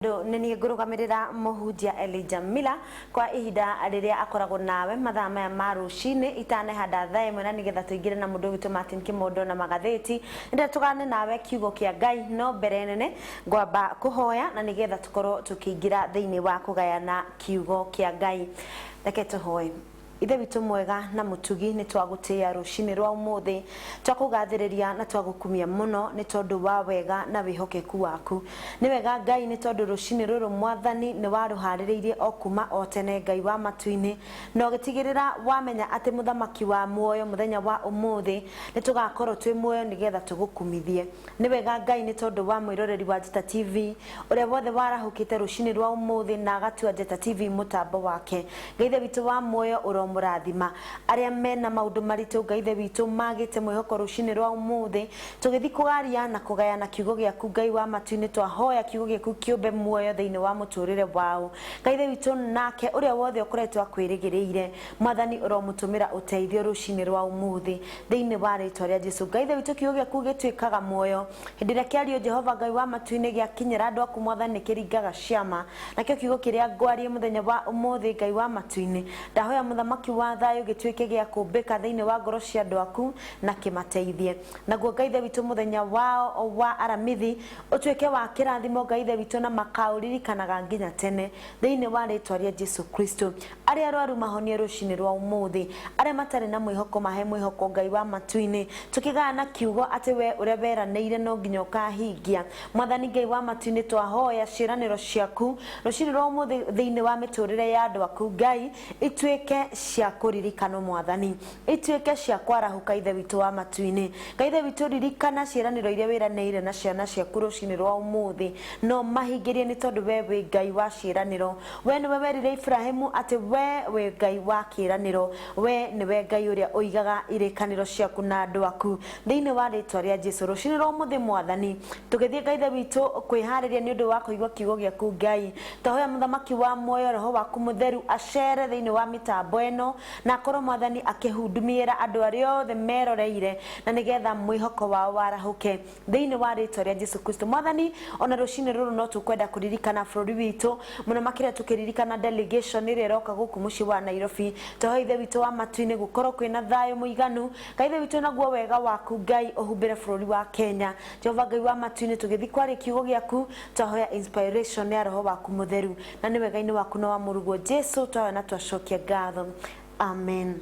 Nini ngurugamirira muhunjia Elijah Miller kwa ihinda riria akoragwo nawe mathaa maya ma rucini itanehanda thaa imwe na nigetha tuingire na mundu witu Martin Kimondo na magatheti ndio tugane nawe kiugo kia Ngai no mbere nene ngwamba kuhoya na nigetha tukorwo tukiingira thiini wa kugayana kiugo kia Ngai. Reke tuhoye. Ithe witu mwega na mutugi ni twagutia rucini rwa umuthi twakugathiriria na twagukumia muno ni tondu wa wega na wihokeku waku ni wega Ngai ni tondu rucini ruru mwathani ni waruhaririirie okuma otene Ngai wa matuini no gitigirira wamenya ati muthamaki wa muoyo muthenya wa umuthi ni tugakorwo twi muoyo nigetha tugukumithie ni wega Ngai ni tondu wa mwiroreri wa Njata TV uria wothe warahukite rucini rwa umuthi na agatua Njata TV mutambo wake Ngai witu wa muoyo murathima aria mena maundu maritu Ngai witu magite mwihoko rucini rwa umuthi tugithi kugaria na kugayana kiugo giaku Ngai wa matuini twahoya kiugo giaku kiumbe muoyo thiini wa muturire wao Ngai witu nake uria wothe ukoretwo akwirigiriire mwathani uromutumira uteithio rucini rwa umuthi thiini wa ritwa ria Jesu Ngai witu kiugo giaku gitwikaga muoyo hindira kiario Jehova Ngai wa matuini giakinyira andu aku mwathani kiringaga ciama nakio kiugo kiria ngwarie muthenya wa umuthi Ngai wa matuini ndahoya muthamaki wa thayo gitwike gia kumbika thiini wa ngoro cia andu aku na kimateithie naguo Ngai witu muthenya wao wa aramithi utwike wa kirathimo Ngai witu na makaurikanaga nginya tene thiini wa ritwa ria Jesu Kristo aria arwaru mahonie rucini rwa umuthi aria matari na mwihoko mahe mwihoko Ngai wa matuini tukigana kiugo ati we uria weraniire no nginya ukahingia mwathani Ngai wa matuini twahoya ciraniro ciaku rucini rwa umuthi thiini wa miturire ya andu aku Ngai itwike cia kuririkano mwathani itwike cia kwarahuka ithe witu wa matuini Ngai witu ririkana ciraniro iria wiraniire na ciana ciaku rucini rwa umuthi no mahingirie ni tondu we wi Ngai wa ciraniro we niwe werire Ibrahimu ati we wi Ngai wa kiraniro we niwe Ngai uria uigaga irikaniro ciaku na andu aku thiini wa ritwa ria Jesu rucini rwa umuthi mwathani tugithie Ngai witu kwihariria ni undu wa kuigwa kiugo giaku Ngai twahoya muthamaki wa muoyo roho waku mutheru acere thiini wa mitambo eno na korwo mwathani akihundumiira andu aria othe meroreire na nigetha mwihoko wao warahuke thiini wa ritwa ria Jesu Kristo mwathani ona rucini ruru no tukwenda kuririkana bururi witu muno makira tukiririkana delegation iria roka guku muci wa Nairobi twahoya ithe witu wa matuini gukorwo kwina thayo muiganu Ngai witu naguo wega waku Ngai uhumbire bururi wa Kenya Jehova Ngai wa matuini tugithi kwari kiugo giaku twahoya inspiration ya roho waku mutheru na ni wega-ini waku na wa murugo Jesu twahoya na twacokia ngatho amen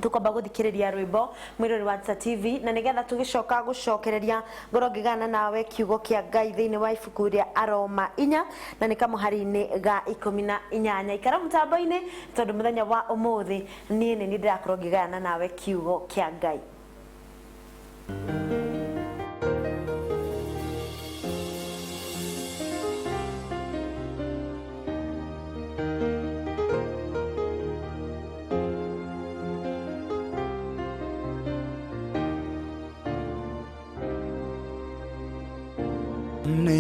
tukwamba guthikiriria rwimbo mwirori wa Njata TV na nigetha tugicoka gucokereria ngoro ngigana nawe kiugo kia Ngai thiini wa ibuku ria Aroma 4 na ni kamuhari-ini ga 18 ikara mutambo-ini tondu muthenya wa umuthi nie ni ndirakorwo ngigana nawe kiugo kia Ngai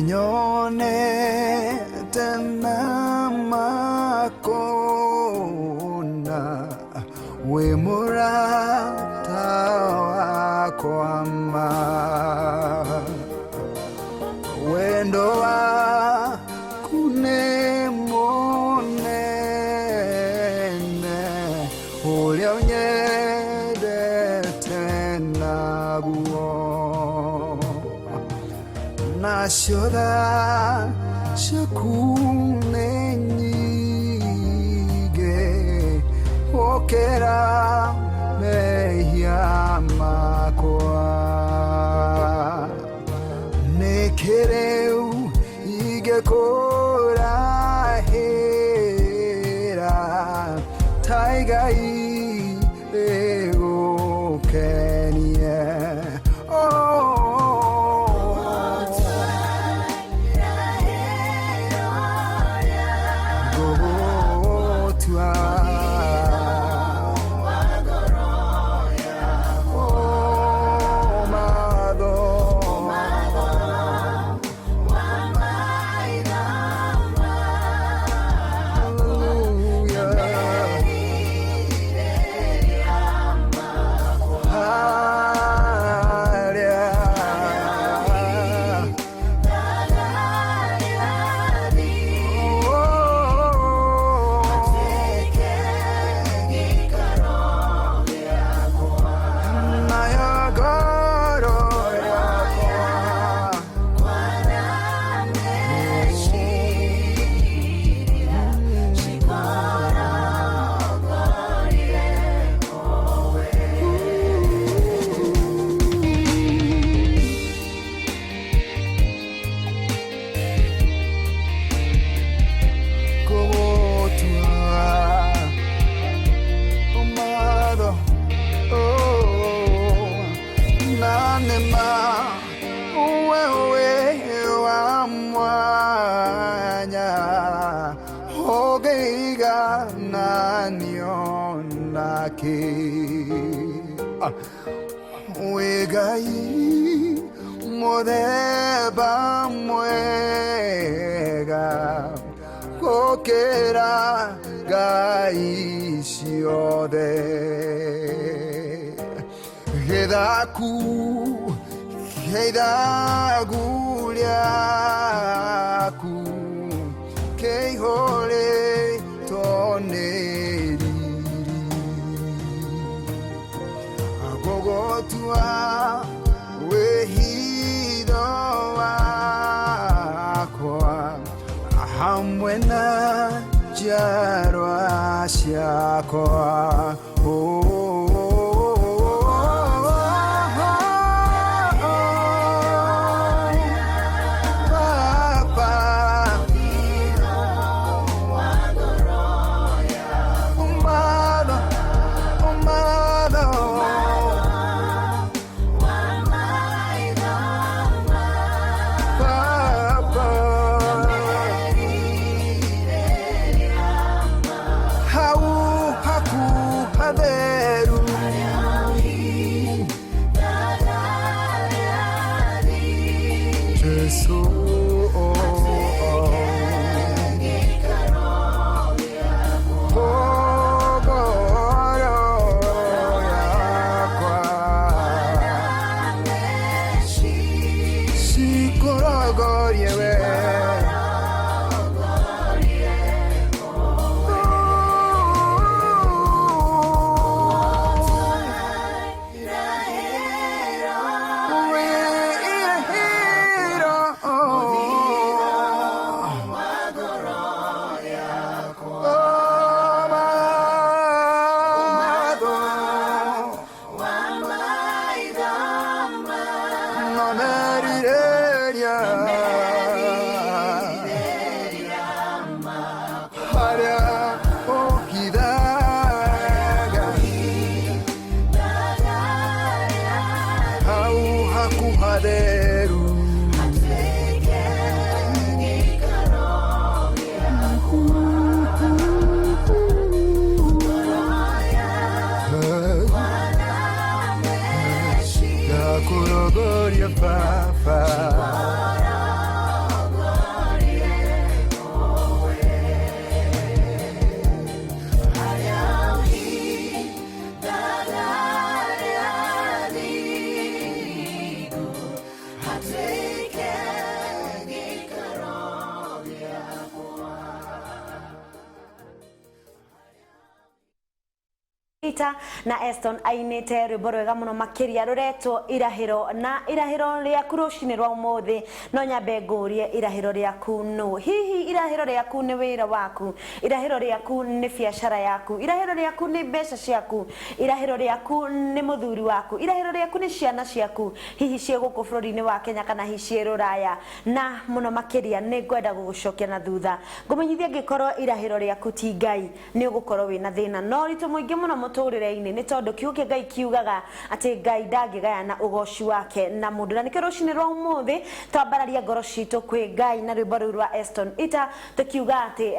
ninyone tena makona we murata wakwa ma wendo waku ni munene uria unyendete naguo nacio tha ciaku nĩ nyingĩ gũkĩra mehia makwa nĩkĩ rĩu ingĩkũrahĩra ta Ngai rĩgũkenie nionake Wegai Modeba mwega Kokera Gai Shiode Hedaku Hedaguliaku Keihole Toneri Agogotua Wehido Aqua Hamwena Jarwa Shakoa na Eston ainite rwimbo rwega muno makiria ruretwo irahiro na irahiro ryaku rucini rwa umuthi no nyambe ngurie irahiro ryaku no hihi irahiro ryaku ni wira waku irahiro ryaku ni biashara yaku irahiro ryaku ni mbeca ciaku irahiro ryaku ni muthuri waku irahiro ryaku ni ciana ciaku hihi cie guku bururi-ini wa Kenya kana hihi cie ruraya na muno makiria ni ngwenda gugucokia na thutha ngumenyithia ngikorwo irahiro ryaku ti Ngai ni ugukorwo wina thina no ritu muingi muno muturire-ini ni tondu kiuke Ngai kiugaga ati Ngai ndangigaya na ugoci wake na mundu na nikio rucini rwa umuthi twambararia ngoro citu kwi Ngai na rwimbo ruru rwa Eston Ita tukiuga ati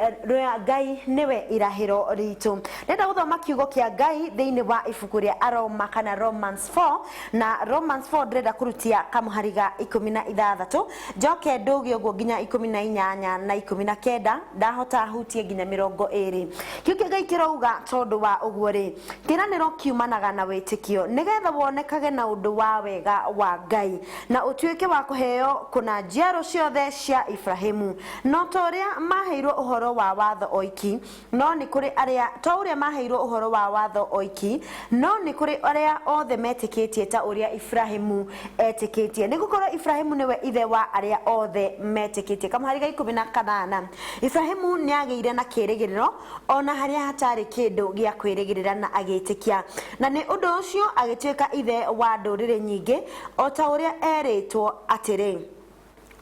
Ngai niwe irahiro ritu ndenda guthoma kiugo kia Ngai thiini wa ibuku ria Aroma kana Romans 4 na Romans 4 ndenda kurutia kamuhariga 16 njoke ndugi uguo nginya 18 na 19 ndahota hutie nginya 20 kiuke Ngai kirauga tondu wa uguo ri kiraniro kiumanaga na witikio nigetha wonekage na undu wa wega wa Ngai na utuike wa kuheo kuna njiaro ciothe cia Ibrahimu no toria maheirwo uhoro wa watho oiki no ni kuri aria to uria maheirwo uhoro wa watho oiki no ni kuri aria othe metikitie ta uria Ibrahimu etikitie ni gukorwo Ibrahimu niwe ithe wa aria othe metikitie kamuhariga 18 Ibrahimu niageire na kirigiriro ona haria hatari kindu gia kwirigirira na agitikia na ni undu ucio agituika ithe wa ndurire nyingi o ta uria eritwo atiri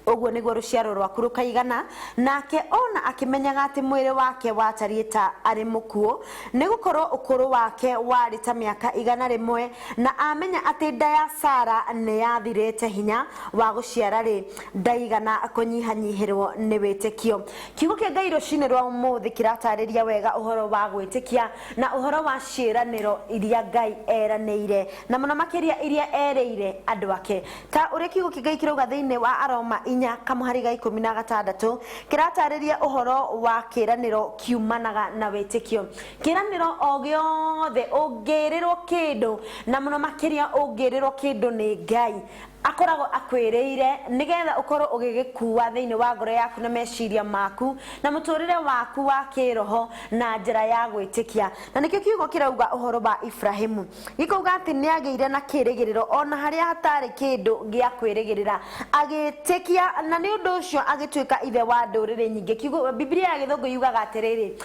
Ogwo niguo ruciaro rwaku rukaigana nake ona akimenyaga ati mwiri wake watariĩ ta ari mukuo nigukorwo ukuru wake wari ta miaka 100 na amenya ati nda ya Sara ne yathirite hinya wa guciara ri ndaigana kunyihanyihirwo ni witikio. Kiugo kia Ngai rucine rwa umuthi kiratariria wega uhoro wa gwitikia na uhoro wa ciiraniro iria Ngai eraneire na muno makiria iria ereire andu ake. Ta uri kiugo kia Ngai kirauga thiini wa Aroma 4:16 kiratariria uhoro wa kiraniro kiumanaga na witikio. Kiraniro o giothe ungirirwo kindu na muno makiria ungirirwo kindu ni Ngai akorago akwereire nigetha ukorwo ugigikuwa thiini wa ngoro yaku na meciria maku na muturire waku wa kiroho na njira ya gwitikia. Na nikio kiugo kirauga uhoro wa Ibrahimu gikauga ati niageire na kirigiriro ona haria hatari kindu gia kwirigirira agitikia na ni undu ucio agituika ithe wa ndurire nyingi. Kiugo Biblia ya Githungu yugaga atiriri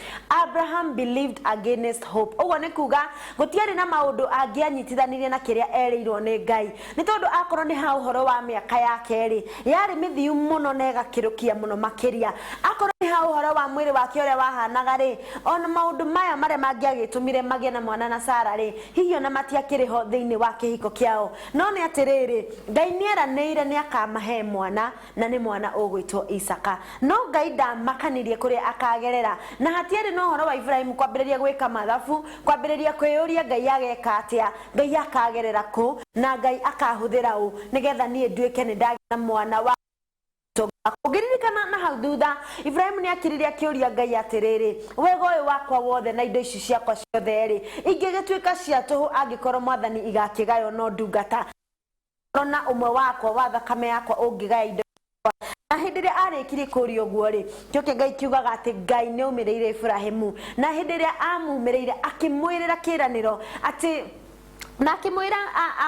Abraham believed against hope. Ogwo ni kuga gutiari na maundu angianyitithanirie na kiria ereirwo ni Ngai ni tondu akorwo ni uhoro wa miaka yake ri yari mithiu muno nega kirukia muno makiria akorwo ni uhoro wa mwiri wake uria wahanaga ri ona maundu maya mare mangiagitumire magie na mwana na Sara ri hiyo na matiakiriho thiini wa kihiko kiao no ni atiriri Ngai nieranire ni akamahe mwana na ni mwana ugwitwo Isaka no Ngai ndamakanirie kuria akagerera na hatiari no uhoro wa Ibrahim kwambiriria gwika mathabu kwambiriria kwiyuria Ngai ageka atia Ngai akagerera ku na Ngai akahuthira u nigetha nie nduike ni ndagĩa na mwana wa kugiririkana na hau thutha Ibrahim ni akiriria kiuria Ngai atiriri wega uyu wakwa wothe na indo ici ciakwa ciothe ri ingigituika cia tuhu angikorwo mwathani igakigayo no ndungata na umwe wakwa wa thakame yakwa ungigaya indo na hindi ria arikirie kuria guo ri kioke Ngai kiugaga ati Ngai ni umireire Ibrahimu na hindi ria amumireire akimwirira kiraniro ati na akimwira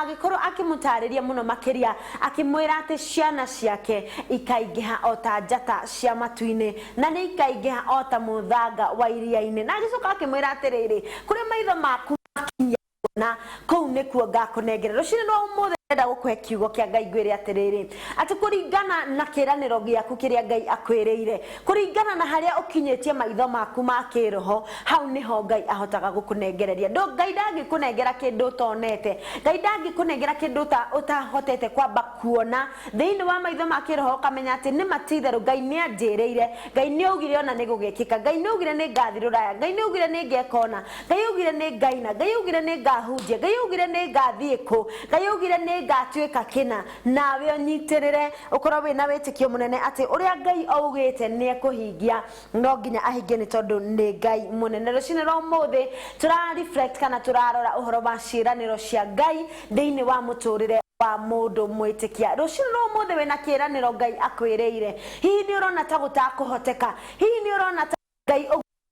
agikorwo akimutariria muno makiria akimwira ati ciana ciake ikaingiha ota njata cia matuine na ni ikaingiha ota muthanga wa iria-ini na agicoka akimwira atiriri kuri maitho maku makinya na kou nikuo ngakunengerera rucini no umuthe ndenda gukuhe kiugo kia Ngai ngwire atiriri ati kuringana na kiraniro giaku kiria Ngai akwireire kuringana na haria ukinyetie maitho maku ma kiroho hau niho Ngai ahotaga gukunengereria ndo Ngai ndangikunengera kindu tonete Ngai ndangikunengera kindu utahotete kwamba kuona thiini wa maitho ma kiroho kamenya ati ni matitharu Ngai ni anjireire Ngai ni ugire ona ni gugikika Ngai ni ugire ni ngathiruraya Ngai ni ugire ni ngekona Ngai ugire ni ngaina Ngai ugire ni ngahunjia Ngai ugire ni ngathiiko Ngai ugire ni ngatuika kina nawe onyitirire ukorwo wina witikio munene ati uria Ngai augite ni ekuhingia no nginya ahingie ni tondu ni Ngai munene rucine ro muthi tura reflect kana turarora uhoro wa ciiraniro cia Ngai thiini wa muturire wa mundu mwitikia rucine ro muthi wina kiraniro Ngai akwireire hihi ni urona ta gutakuhoteka hihi ni urona ta Ngai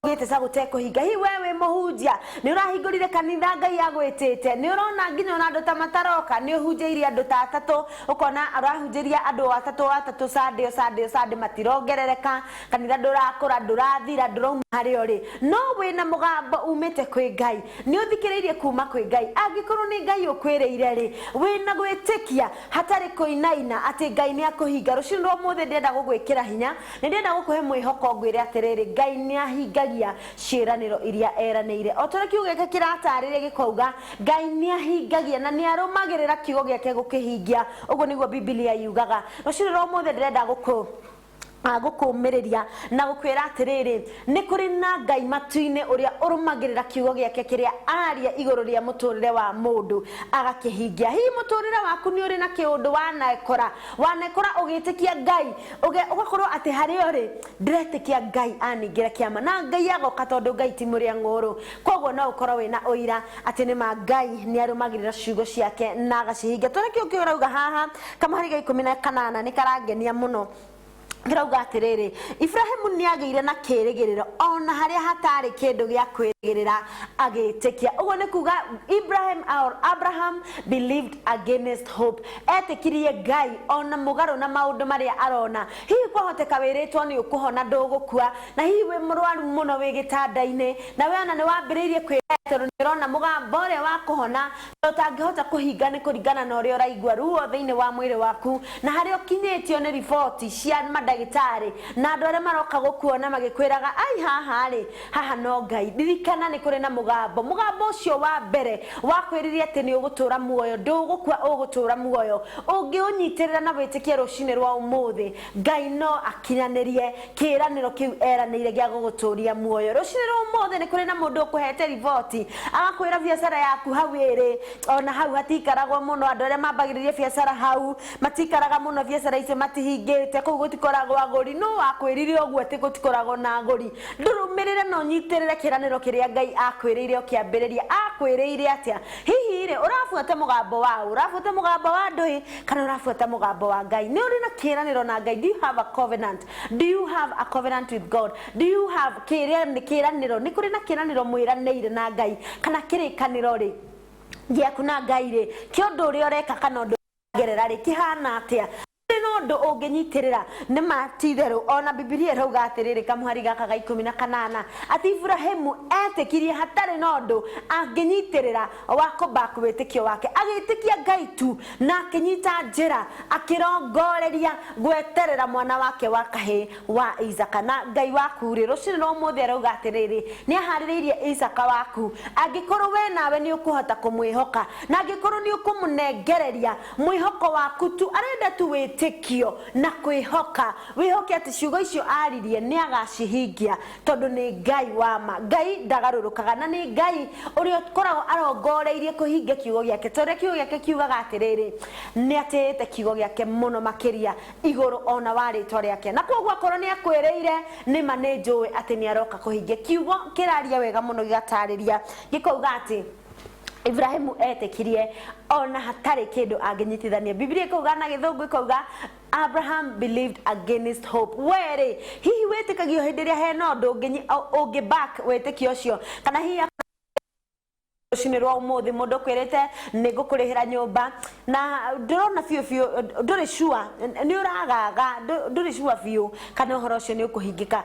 gite sa gutekuhinga hi wewe muhunjia ni urahingurire kanitha Ngai agwitite ni urona nginya ona andu ta mataroka ni uhunjirie andu ta atatu ukona arahunjiria andu atatu sade matirongerereka kanitha ndurakura ndurathira ndurauma hario ri no wina mugambo umite kwi Ngai ni uthikiririe kuma kwi Ngai angikorwo ni Ngai ukwireire ri wina gwitikia hatari kuinaina ati Ngai ni akuhinga rucini ro muthi ndenda gugwikira hinya ni ndenda gukuhe mwihoko ngwire atiriri Ngai ni ahinga ciiraniro iria eraneire otore kiugo gike kiratarire gikauga Ngai ni ahingagia na ni arumagirira kiugo giake gukihingia uguo niguo Biblia yugaga rucini ro muthi ndenda gukumiriria na gukwira atiriri ni kuri na Ngai matuine uria urumagirira kiugo giake kiria aria iguru ria muturire wa mundu agakihingia hi muturire waku ni uri na kiundu wanekora ugitikia Ngai ugakorwo ati hari uri diretikia Ngai aningira kiama na Ngai agoka tondu Ngai ti muria nguru koguo no ukorwo wina uira ati ni ma Ngai ni arumagirira ciugo ciake na agacihingia tore kiugo kirauga haha kama hari 18 ni karangenia muno kirauga atiriri Ibrahimu ni ageire na kirigiriro ona haria hatari kindu gia kwirigirira agitikia ugo ni kuga Abraham believed against hope etikirie Ngai ona mugaru na maundu maria arona hihi kwahoteka wiritwo ni ukuhona ndugukua na hihi we murwaru muno wi gitanda-ini na we ona ni wambiriirie kwira Nirona mugambo ore wa kuhona utangihota kuhinga ni kuringana na uri uraigua ruo thiini wa mwiri waku na hari ukinyitio ni riboti cia madagitari na andu aria maroka gukuona magikwiraga ai haha no Ngai ririkana ni kuri na mugambo ucio wa mbere wa kwiriria ati ni ugutura muoyo ndugukua ugutura muoyo ungiunyitirira na witikie rucini rwa umuthi Ngai no akinyanirie kiraniro kiu eranire gia guguturia muoyo rucini rwa umuthi ni kuri na mundu ukuhete riboti agakwira biacara yaku hau iri ona hau hatikaragwo muno andu aria mambagiririe biacara hau matikaraga muno biacara icio matihingite kuu gutikoragwo aguri no akwirire oguo ati gutikoragwo na aguri ndurumirire no nyitirire kiraniro kiria Ngai akwirire ukiambiriria akwirire atia hihi ri urafuata mugambo wa ndui kana urafuata mugambo wa Ngai ni uri na kiraniro na Ngai? Do you have a covenant? Do you have a covenant with God? Do you have kiraniro ni kuri na kiraniro mwiraneire na Ngai kana kirikaniro ri giaku na Ngai ri kiondu uri ureka kana ndu gerera ri kihana atia no ndo unginyitirira ni matitheru ona Biblia rauga atiriri kamuhari gaka ga 18 ati Ibrahimu etikirie hatari no ndo anginyitirira wako baku witikio wake agitikia Ngai tu na akinyita njira akirongoreria gweterera mwana wake wa kahe wa Isaka na Ngai waku ri rucini no muthi rauga atiriri ni ahaririirie Isaka waku angikorwo we nawe ni ukuhota kumwihoka na angikorwo ni ukumunengereria mwihoko waku tu arenda tu witikio na kwihoka wihoke ati ciugo icio aririe ni agacihingia tondu ni Ngai wa ma Ngai ndagarurukaga na ni Ngai uri koragwo arongoreirie kuhingia kiugo giake tondu kiugo giake kiugaga atiriri ni atete kiugo giake muno makiria iguru ona wa ritwa riake na koguo akorwo ni akwireire ni manenjui ati ni aroka kuhingia kiugo kiraria wega muno gigatariria gikauga ati Ibrahimu etikirie ona hatari kindu anginyitithania Biblia ikauga na githungu ikauga Abraham believed against hope were hihi wetikagio hindiria he no ungi back wetikio cio kana hihi rucini rwa umuthi mundu kwirite ni ngukurihira nyumba na ndurona fiu nduri sure ni uragaga nduri sure fiu kana uhoro ucio ni ukuhingika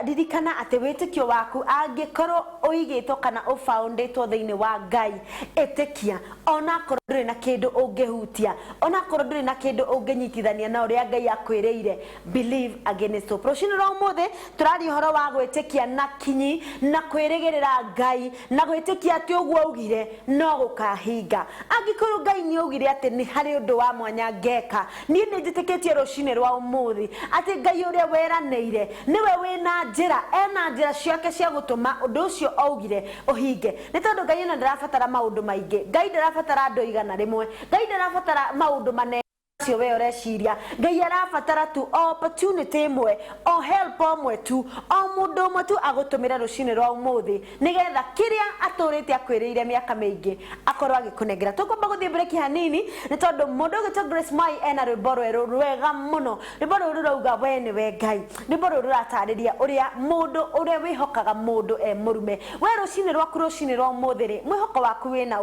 ririkana ati witikio waku angikorwo uigitwo kana ufounditwo thiini wa Ngai etikia ona korwo nduri na kindu ungihutia ona korwo nduri na kindu unginyitithania na uria Ngai akwiriire believe against hope rucini rwa umuthi turari uhoro wa gwitikia na kinyi na kwirigirira Ngai na gwitikia ati ugire no gukahinga angikorwo Ngai ni ugire ati ni hari undu wa mwanya ngeka ni njitikitie rucini rwa umuthi ati Ngai uria weraneire niwe wina njira ena njira ciake cia gutuma undu ucio augire uhinge ni tondu Ngai ena ndarabatara maundu maingi Ngai ndarabatara andu igana rimwe Ngai ndarabatara maundu mane cio we ureciria Ngai arabatara tu opportunity imwe o help omwe tu o mundu umwe tu agutumira rucini rwa umuthi nigetha kiria aturite akwiriire miaka mingi akorwo agikunengera tukomba guthie break hanini ni tondu mundu gita Grace Mai ena rwimbo rweru rwega muno rwimbo ruru rauga we ni we Ngai rwimbo ruru ratariria uria mundu uria wihokaga mundu murume we rucini rwaku rucini rwa umuthi ri mwihoko waku wina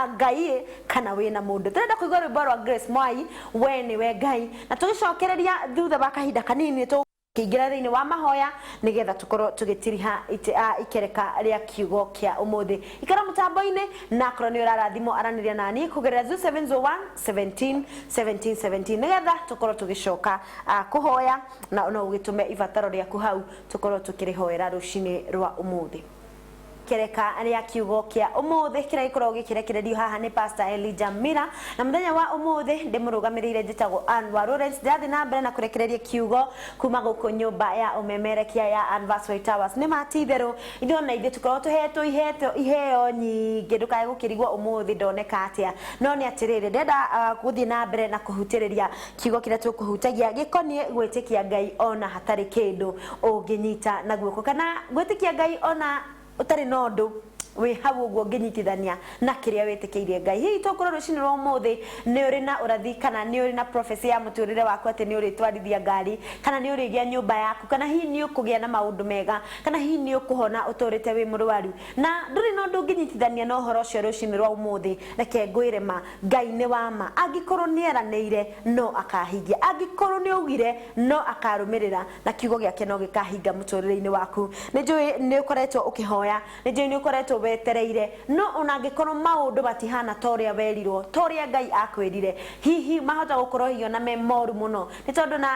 Ngai kana wina mundu turenda kuigwa rwimbo rwa Grace Mai we ni we Ngai na tugicokereria thutha wa kahinda kanini kiingira thiini wa mahoya nigetha tukorwo tugitiriha ikereka ria kiugo kia umuthi ikara mutambo-ini na korwo ni urarathimo araniria nani kugerera 0701 17 17 17 nigetha tukorwo tugicoka kuhoya na no ugitume ibataro riaku hau tukorwo tukirihoera rucini rwa umuthi kereka ria kiugo kia umuthi kira ikorwo gikirekererio haha ni Pastor Elijah Mira na muthenya wa umuthi ndimurugamirire njitagwo Anwa Lawrence ndathi na mbere na kurekereria kiugo kuma guku nyumba ya umemerekia ya Anniversary Towers ni matitheru indo na ithe tukorwo tuhetwo iheo nyingi ndukae gukirigwo umuthi ndoneka atia no ni atiriri ndenda guthie na mbere na kuhutiriria kiugo kira tukuhutagia gikonie gwitikia Ngai ona hatari kindu unginyita na guoko kana gwitikia Ngai ona utari nondu we hau uguo nginyitithania na kiria witikiirie Ngai hihi tokorwo rucini rwa umuthi ni uri na urathi kana ni uri na prophecy ya muturire waku ati ni uri twarithia ngari kana ni uri gia nyumba yaku kana hihi ni ukugia na maundu mega kana hihi ni ukuhona uturite wi murwaru na nduri no ndunginyitithania no horo cio rucini rwa umuthi reke ngwire ma Ngai ni wa ma angikorwo ni eraneire no akahingia angikorwo ni ugire no akarumirira na kiugo giake no gikahinga muturire-ini waku ni njui ni ukoretwo ukihoya ni njui ni ukoretwo betereire no unangikorwo maundu batihana toria werirwo toria Ngai akwirire hihi mahota gukorwo hiyo na memoru muno ni tondu na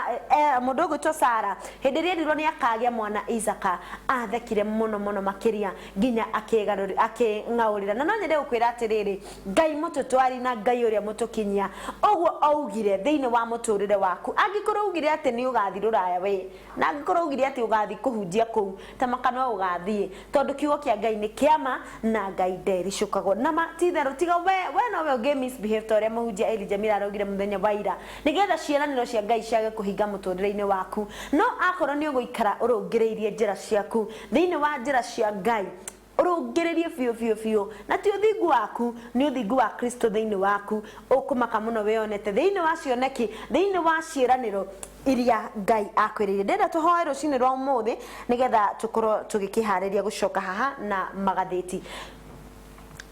mundu ugwitwo Sara hindi ria ndirwo ni akagia mwana Isaka athekire muno makiria nginya aking'aurira na no nyende gukwira atiriri Ngai mututwari na Ngai uria mutukinyia ogwo augire thiini wa muturire waku angikorwo ugire ati ni ugathi ruraya we na angikorwo ugire ati ugathi kuhunjia kuu ta makano ugathie tondu kiugo kia Ngai ni kiama na Ngai ndericukagwo na matitherũ tiga we no we ungi misbehave toria muhunjia Elijah Mira araugire muthenya wa ira nigetha ciĩranĩro cia Ngai ciage kuhinga muturire-ini waku no akorwo ni uguikara urungireirie njira ciaku thiini wa njira cia Ngai urungirerie biũ na ti uthingu waku ni uthingu wa Kristo thiini waku ukumaka muno wionete thiini wa cioneki thiini wa ciĩranĩro iria Ngai akwirire ndenda tuhoe rucini rwa umuthi nigetha tukorwo tugikihariria gucoka haha na magatheti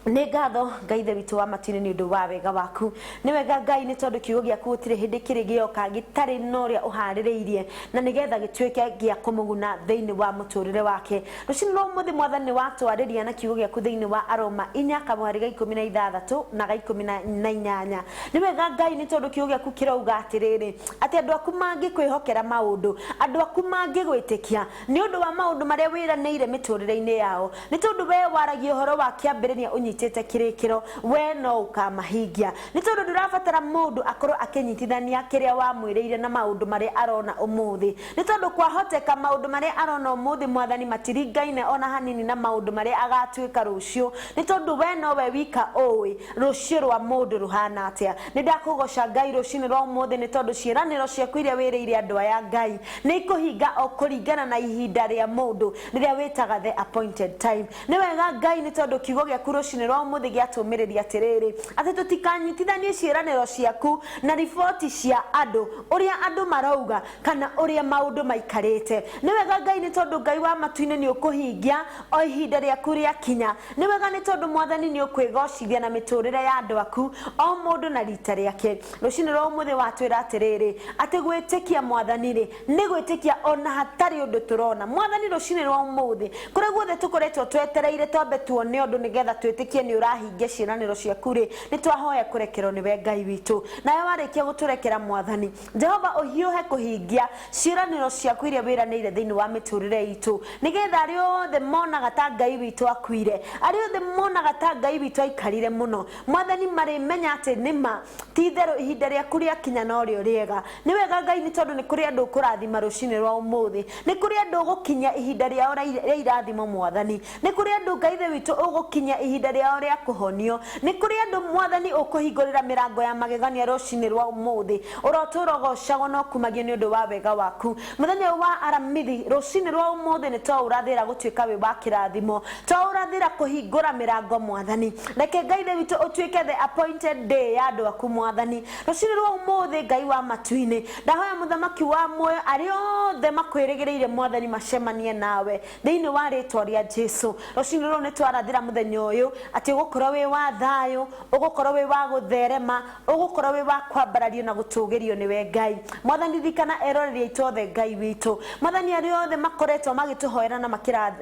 ni ngatho Ngai the witu wa matini ni undu wa wega waku ni wega Ngai ni tondu kiugo giaku gutire hindi kiri gioka gitari noria uhaririirie na nigetha gitwike gia kumuguna thiini wa muturire wake rucini rwa umuthi mwathani watwariria na kiugo giaku thiini wa Aroma 4:16 na 18 ni wega Ngai ni tondu kiugo giaku kirauga atiriri ati andu aku mangikwihokera maundu andu aku mangigwitikia ni undu wa maundu maria wiraniire miturire-ini yao ni tondu we waragia uhoro wa kiambiriria unyitete kirikiro we no ukamahingia ni tondu ndurabatara mundu akorwo akinyitithania kiria wa mwiriire na maundu maria arona umuthi ni tondu kwahoteka maundu maria arona umuthi mwathani matiringaine ona hanini na maundu maria agatwika rucio ni tondu we no we wika owi rucio rwa mundu ruhana atia ni ndakugoca Ngai rucini rwa umuthi ni tondu ciĩranĩro ciaku iria wiriire andu aya Ngai ni kuhinga o kuringana na ihinda ria mundu riria witaga the appointed time ni wega Ngai ni tondu kiugo giaku rucini rwa umuthi giatumiriria atiriri ati tutikanyitithanie ciĩranĩro ciaku na riboti cia andu uria andu marauga kana uria maundu maikarite ni wega Ngai ni tondu Ngai wa matu-ini ni ukuhingia o ihinda riaku ria kinya ni wega ni tondu mwathani ni ukwigocithia na miturire ya andu aku o mundu na rita riake rucini rwa umuthi watwira atiriri ati gwitikia mwathani ri ni gwitikia ona hatari undu turona mwathani rucini rwa umuthi kuria guothe tukoretwo twetereire twambe tuone undu nigetha twitikie ni urahingia ciĩranĩro ciaku ri ni twahoya kurekerwo ni we Ngai witu nawe warikia guturekera mwathani Jehova uhiuhe kuhingia ciĩranĩro ciaku iria wiraniire thiini wa miturire itu nigetha ari othe monaga ta Ngai witu akuire ari othe monaga ta Ngai witu aikarire muno mwathani marimenya ati nima titherũ ihinda riaku ria kinya no rio riega ni wega Ngai ni tondu ni kuri andu kurathima rucini rwa umuthi ni kuri andu gukinya ihinda riao ria irathimo mwathani ni kuri andu Ngai the witu ugukinya ihinda riao ria kuhonio ni kuri andu mwathani ukuhingurira mirango ya magegania rucini rwa umuthi uroturogocagwo no kumagio ni undu wa wega waku muthenya wa aramithi rucini rwa umuthi ni to urathira gutwika wi wa kirathimo to urathira kuhingura mirango mwathani reke Ngai the witu utwike the appointed day ya andu aku mwathani rucini rwa umuthi Ngai wa matu-ini ndahoya muthamaki wa muoyo ari othe makwirigireire mwathani macemanie nawe thiini wa ritwa ria Jesu rucini rwa ni twarathira muthenya uyu ati ugukorwo wi wa thayu ugukorwo wi wa gutherema ugukorwo wi wa kwambarario na gutugirio ni we Ngai mwathani thikana eroreria itothe Ngai witu mwathani ari othe makoretwo magituhoera na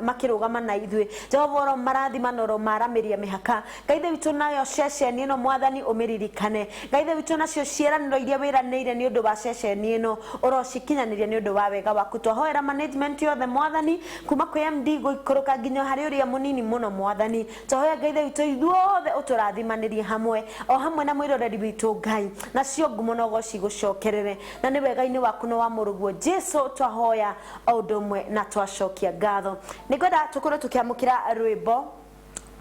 makirugama na ithwe Jehova oro marathima noro maramiria mihaka Ngai the witu nayo ceceni ino mwathani umiririkane Ngai the witu nacio ciĩranĩro iria wiraniire ni undu wa ceceni ino urocikinyaniria ni undu wa wega waku twahoera management yothe mwathani kuma kwi MD guikuruka nginya hari uria munini muno mwathani twahoya Ngai the witu ithuothe uturathimanĩrie hamwe o hamwe na mwiroreri witu Ngai nacio ngumo no goci gucokerere na ni wega-ini waku no wa muruguo Jesu twahoya o undu umwe na twacokia ngatho nikwenda tukorwo tukiamukira rwimbo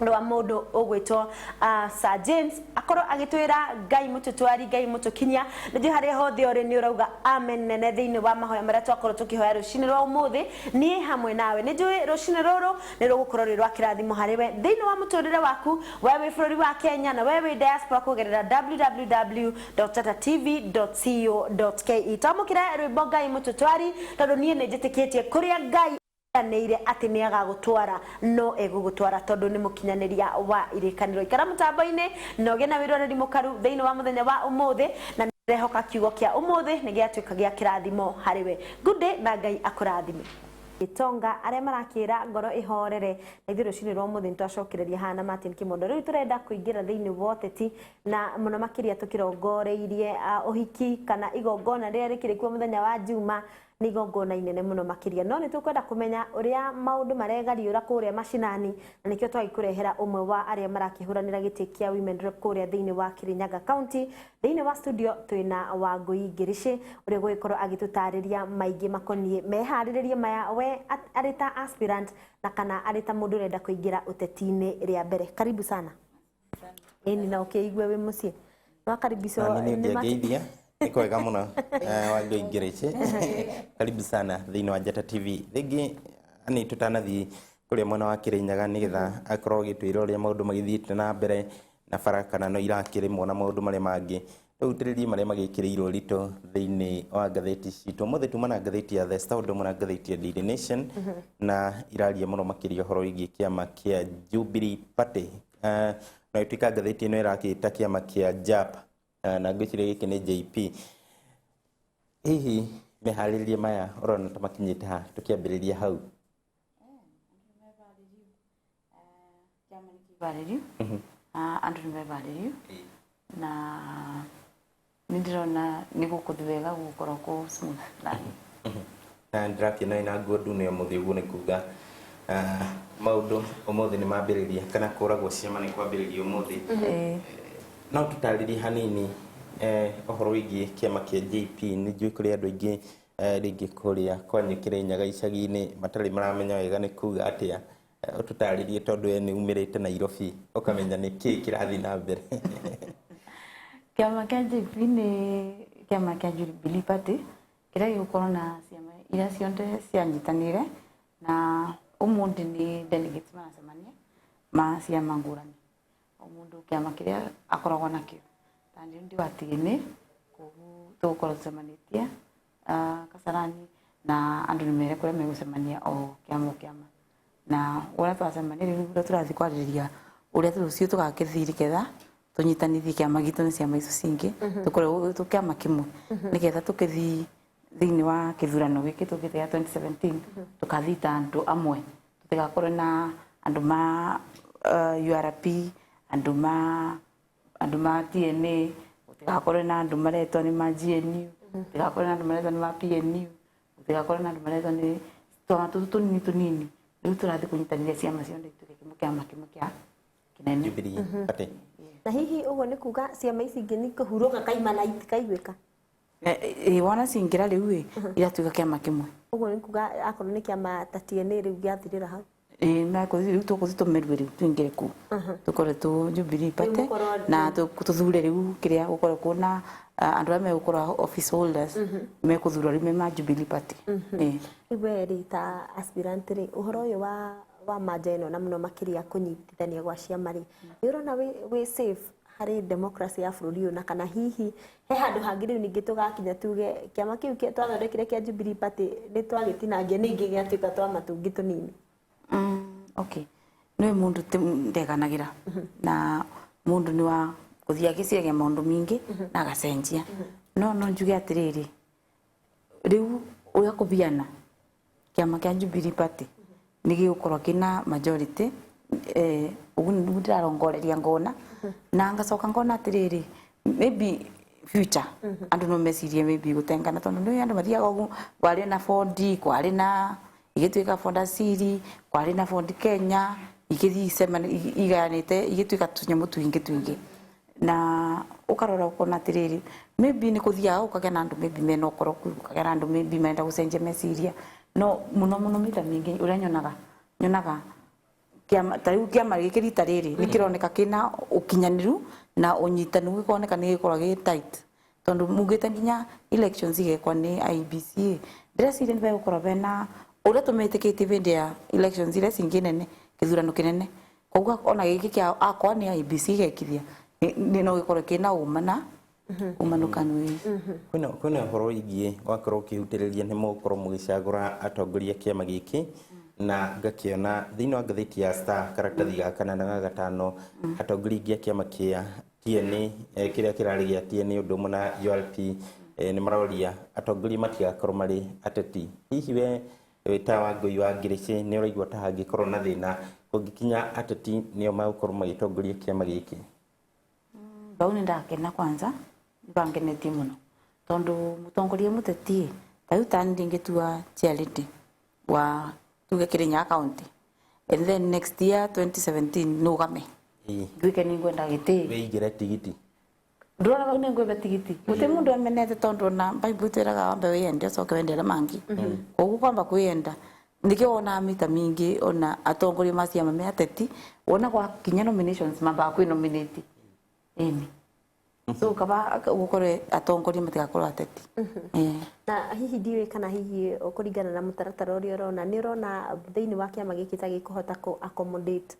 rwa mundu ugwitwo Sir James akorwo agitwira Ngai mututwari Ngai mutukinya ndi haria hothe uri ni urauga amen nene thiini wa mahoya maria twakorwo tukihoya rucini rwa umuthi ni hamwe nawe ni njui rucini ruru ni rugukorwo ri rwa kirathimo hariwe thiini wa muturire waku wewe bururi wa Kenya na wewe diaspora kugerera www.tatatv.co.ke tamukira rwimbo Ngai mututwari tondu nie ni njitikitie kuria Ngai neire ati ni agagutwara no egugutwara tondu ni mukinyaniria wa irikaniro ikara mutambo-ini no gena wiroreri mukaru thiini wa muthenya wa umuthi na rehoka kiugo kia umuthi ni giatwika gia kirathimo hariwe good day na Ngai akurathime. Gitonga aria marakira ngoro ihorere na ithiru cini rwa muthi ntwacokereria hana Martin Kimondo riu turenda kuingira thiini wa uteti na muno makiria tukirongoreirie uhiki kana igongona riria rikirikuo muthenya wa Juma ni igongona inene muno makiria no ni tukwenda kumenya uria maundu maregariura kuria mashinani na nikio twagikurehera umwe wa aria marakihuranira giti kia women rep kuria thiini wa Kirinyaga County thiini wa studio twina Wangui Ngirici uria gugikorwo agitutariria maingi makonie mehariririe maya we arita aspirant na kana arita mundu urenda kuingira utetini ria mbere karibu sana eni na ukiigwe wi mucie wakaribisho ni kwega muno Wangui Ngirici karibu sana thiini wa Njata TV thingi ani tutanathi kuria mwana wa Kirinyaga nigetha akorwo gitwira uria maundu magithiite na mbere na farakana no irakirimwo na maundu maria mangi utiririe maria magikirirwo rito thiini wa ngatheti citu muthe tumana ngatheti ya The Star ndo mwana ngatheti ya Daily Nation na iraria muno makiria horo igi kiama kia Jubilee Party na itika ngatheti ino irakita kiama kia JAP na ngwicire giki ni JP hihi mehariririe maya urona tamakinyite ha tukiambiriria hau andu nimebaririu na nindirona nigukuthi wega gukorwo ku smooth na ndrakina ina ngodu ne muthi ugu ni kuga maundu umuthi ni mambiriria kana kuragwo ciama ni kwambiriria umuthi no tutaririe hanini ohoro wigi kiama kia JP ni njui kuri andu aingi ringi kuria kwanyu Kirinyaga icagi-ini matari maramenya wega ni kuga atia ututaririe tondu ni umirite Nairobi ukamenya ni ki kirathi na mbere kiama kia JP ni kiama kia Jubilee Party kiria gigukorwo na ciama iria cionthe cianyitanire na umuthi ni delegates maracemania ma ciama ngurani omundu kiama kiria akoragwo nakio tani ndi watigini kogu tugukorwo tucemanitie Kasarani na andu nimere kuria megucemania o kiama na uria twacemania riu turathi kwaririria uria tucio tugakithiri ketha tunyitanithie kiama gitu ni ciama icio cingi tukorwo tukiama kimwe niketha tukithi thiini wa kithurano giki tukithia 2017 tukathita andu amwe tutigakorwo na andu ma URP andu ma TNA tutigakorwo na andu maretwo ni ma GNU tutigakorwo na andu maretwo ni ma PNU tutigakorwo na andu maretwo ni twa tunini riu turathi kunyitanithia ciama cionthe ituke kiama kimwe kia kinene Jubilee Party na hihi uguo ni kuga ciama ici ingi ni kuhuruka kaima na itikaiguika wana cingira riu iratuika kiama kimwe uguo ni kuga akorwo ni kiama ta TNA riu giathirira hau na ko riu tukuthitumerwe riu tuingire ku tukore tu Jubilee Party na tuthure riu kiria gukorwo kuna andu ame gukorwo office holders me kuthura riu ma Jubilee Party iberi ta aspirant ri uhoro uyu wa majeno na muno makiria kunyitithania gwa ciama ri ni urona we safe hari democracy ya bururi uyu na kana hihi he handu hangi riu ningi tugakinya tuge kiama kiu twathondekire kia Jubilee Party ni twagitinangia ningi giatuika twa matungi tunini okay no mundu ndeganagira na mundu ni wa kuthia giciagia maundu mingi na agacenjia no njuge atiriri riu uya kubiana kiama kia Jubilee Party nigi gukorwo kina majority ugu ndirarongoreria ngona na ngacoka ngona atiriri maybe future andu no mecirie maybe gutengana tondu ni andu mathiaga ugu kwari na Ford kwari na igituika Fonda Siri kwari na Ford Kenya igithi semana igayanite igituika tunyamu twingi na ukarora ukona atiriri maybe ni kuthia ukagea na andu maybe mena ukoro ukagea na andu maybe menda gucenjia meciria no muno mita mingi uria nyonaga kiama tariu kiama giki rita riri nikironeka kina ukinyaniru na unyitanu gikoneka ni gikorwa gi tight tondu mugite nginya elections igekwa ni IEBC ndresi ni gukorwa bena uria tumetikite bindi ya elections ile cinginene kithurano kinene koguo ona giki kia akwa ni IEBC gekithia ni no gikorwa kina umana umanukanu kuna horo igie wakorwo ukihutiriria ni mukorwo mugicagura atongoria kiama giki na ngakiona thiini wa ngatheti ya Star karatathi ga kana na gatano atongoria ingi kiama kia TNA kiria kirari gia TNA undu muna URP ni maroria atongoria matigakorwo mari ateti hihi we wita wa ngui wa ngirici ni uraigua ta hangikorwo na thina kungikinya ateti nio magukorwo magitongoria kiama giki? Bau ni ndakena kwanza bangenetie muno tondu mutongoria muteti kayu tani ndingitua charity wa tuge Kirinyaga county and then next year 2017 nugame gwike ni ngwenda giti weigire tigiti ndona bau ni ngwenda tigiti muti mundu amenete tondu na Bible teraga wambe wiyende soke wendera mangi koguo kwamba kwiyenda ndikio ona mita mingi ona atongoria maciama me ateti ona kwa kinya nominations mamba kwi nominate eni so kaba gukore atongoria matigakorwo ateti na hihi ndiwe kana hihi ukuringana na mutaratara uria urona ni urona thiini wa kiama giki ta gikuhota ku accommodate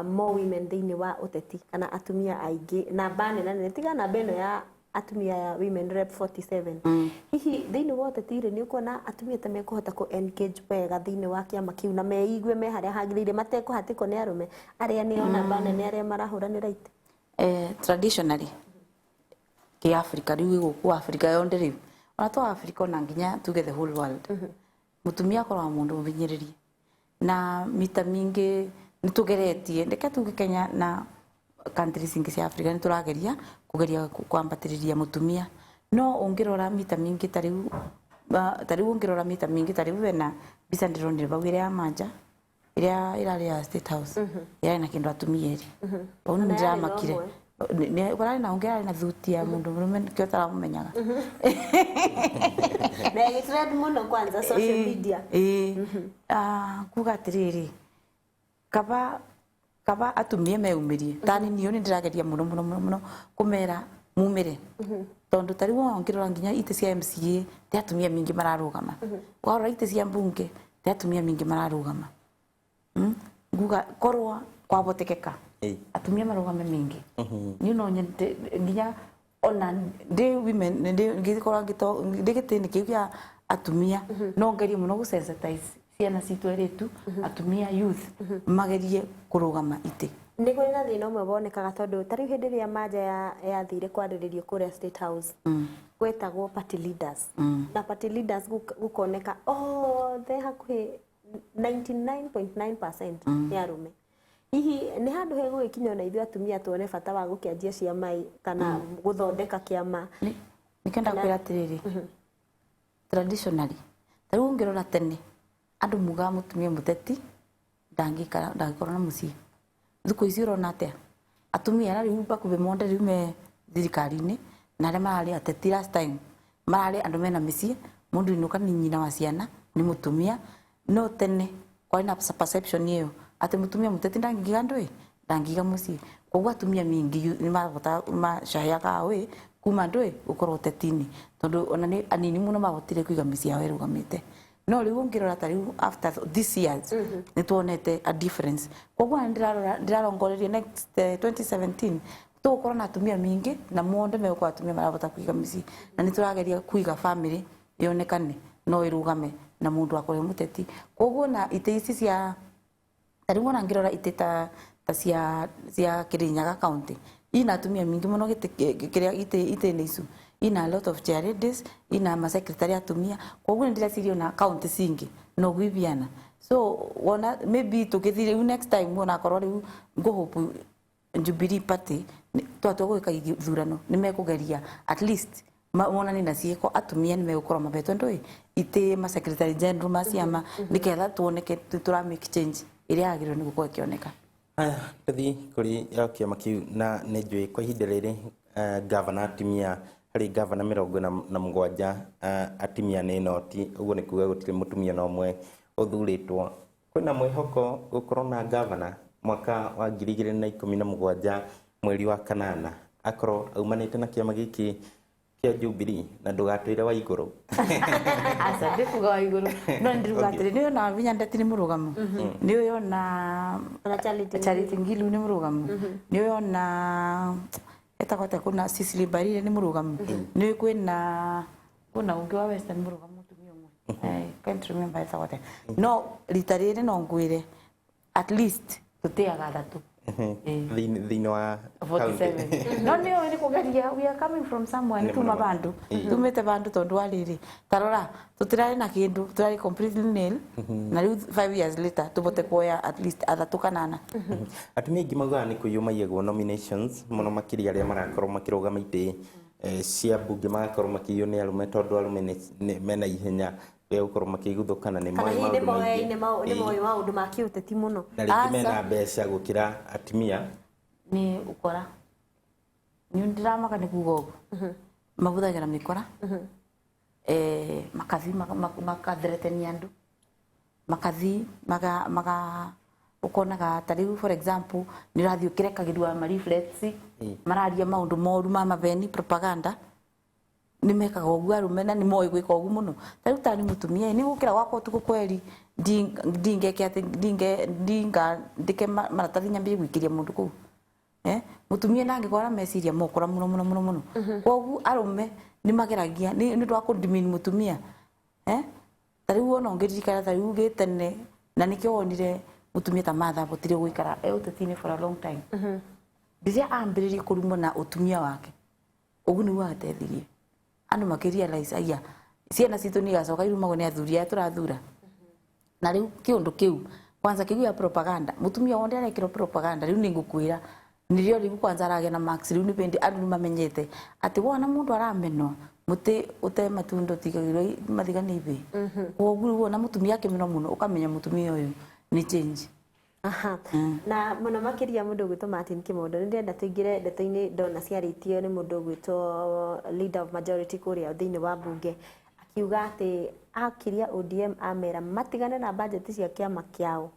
more women thiini wa uteti kana atumia aingi na bane na nene tiga na beno ya atumia ya women rep 47 hihi thiini wa uteti ri ni ukona atumia ta mekuhota ku engage wega thiini wa kiama kiu na meigue me haria hagirire matekuhatiko ni arume aria ni ona bane ni aria marahuranira ite traditionally ki Africa riu guku Africa yonde riu ona to Africa na nginya tuge the whole world mutumia korwa mundu mubinyiririe na mita mingi nitugeretie ndeke tuge Kenya na countries ingi cia Africa niturageria kugeria kwambatiriria mutumia no ungirora mita mingi tariu ungirora mita mingi tariu bena bisa ndironire bawire ya manja iria irari ya State House ira na kindu atumia eri onu ndiramakire ni barari na ongera na thuti ya mundu murume kio taramumenyaga na gitrend muno kwanza social media kuga atiriri kaba atumie meumirie tani niyo ni ndirageria muno kumera mumire tondu tariu ongirora nginya ite cia MCA te atumia mingi mararugama wara ite cia mbunge te atumia mingi mararugama nguga korwa kwabotekeka atumia marugame mingi ni no nginya ona ndi women ndi ngikora ngito ndigitini kiukia atumia no ngerie muno gusensitize ciana citu eritu atumia youth magerie kurugama ite ni kuri na thina umwe bonekaga tondu tariu hindi ria manja ya thire kwariririo kuria State House gwetagwo party leaders na party leaders gukoneka the hakuhi 99.9% ni arume hihi ni handu hego gikinya na ithu atumia tuone bata wa gukianjia ciama kana guthondeka kiama nikenda kwira tiriri traditionally tariu ngirora tene andu muga mutumia muteti ndangikora na mucii thuko ici urona atia atumia na riu bakube monde riu me thirikari-ini na aria marari ateti last time marari andu mena micii mundu inuka ni nyina wa ciana ni mutumia no tene kwa ina perception iyo ati mutumia muteti ndangiga ndui ndangiga mucii koguo atumia mingi ni mabota macahaga we kuma ndui ukorwo utetini tondu ona ni anini muno mabotire kuiga micii yao irugamite no riu ngirora tariu after this years ni tuonete a difference koguo ndirarongoreria next 2017 tukorwo na atumia mingi na monde me kwa atumia marabota kuiga micii na ni turageria kuiga family yonekane no irugame na mundu akore muteti koguo na ite ici cia tariu ona ngirora ite ta cia Kirinyaga county ina atumia mingi muno kiria ite ni icu ina a lot of charities ina ma secretary atumia koguo ndira sirio na county singi no gwibiana so wona maybe tukithire next time wona korwo riu nguhopu Jubilee party twatwa gwika ithurano ni mekugeria at least wona ni nacieko atumia ni megukora mabetwe ndui ite ma secretary general maciama niketha tuoneke tura make change iria agirwo ni gukwa kioneka aya tuthi kuri yakia makiu na ni njui kwa ihinda riri governor atimia hari governor 47 atimia ni noti uguo ni kuga gutire mutumia no mwe uthuritwo kwina mwihoko gukorwo na governor mwaka wa 2017 mweri wa kanana akorwo aumanite na kiama giki kia Jubilee na ndugatwire wa iguru asa ndikuga wa iguru no ndirugatire niyo na vinya ndeti ni murugamu niyo na Charity Ngilu ni murugamu niyo na etakwata kuna Cecily Barire ni murugamu niyo kwina kuna ungi wa Western murugamu tumio mwe can't remember etakwata no litarire no ngwire at least tutiaga thatu thini wa 47 no nio ni kugeria we are coming from somewhere tuma bandu tumete bandu tondu ariri tarora tutirari na kindu tutirari completely nil na riu 5 years later tubote kuoya at least athatu kanana atumia ingi maugaga ni kuyumagwo nominations muno makiria aria marakorwo makirugama ite cia bunge magakorwo makiywo ni arume tondu arume mena ihenya ya gukorwo makiguthukana ni moyo maundu ma kiuteti muno na ringi mena mbeca gukira atimia ni ukora ni ndiramaga ni kuga uguo mabuthagira mikora makathi makathretenia andu makathi maga ukonaga tariu for example ni radio kirekagirwa ma reflects mararia maundu moru ma maveni propaganda ni mekaga uguo arume na ni moi gwika uguo muno tariu tani mutumia ni gukira gwako tuko kweli ndingeke ati ndinga ndike maratathi nyambi gwikiria mundu ku mutumia nange kwara meciria mokora muno koguo arume ni mageragia ni ndwa kundimini mutumia tariu ona ngiririkana tariu gitene na nikio wonire mutumia ta matha botire gwikara utetini for a long time biria ambiririe kurumwa na utumia wake ugu ni watethirie andu makirealize aya ciana citu ni gacoka irumagwo ni athuria turathura na riu kiundu kiu kwanza kiu ya propaganda mutumia wonde arekira propaganda riu ningukwira nirio riu kwanza arage na max riu ni bendi andu mamenyete ati wona mundu aramenwa muti ute matundo tigagiro mathigani ibe koguo wona mutumia akimeno muno ukamenya mutumia uyu ni change na muno makiria mundu gwitwo Martin Kimondo ndenda tuingire ndeto-ini ndona ciaritio ni mundu gwitwo leader of majority kuria thiini wa bunge akiuga ati akiria ODM amera matigane na budget cia kiama kiao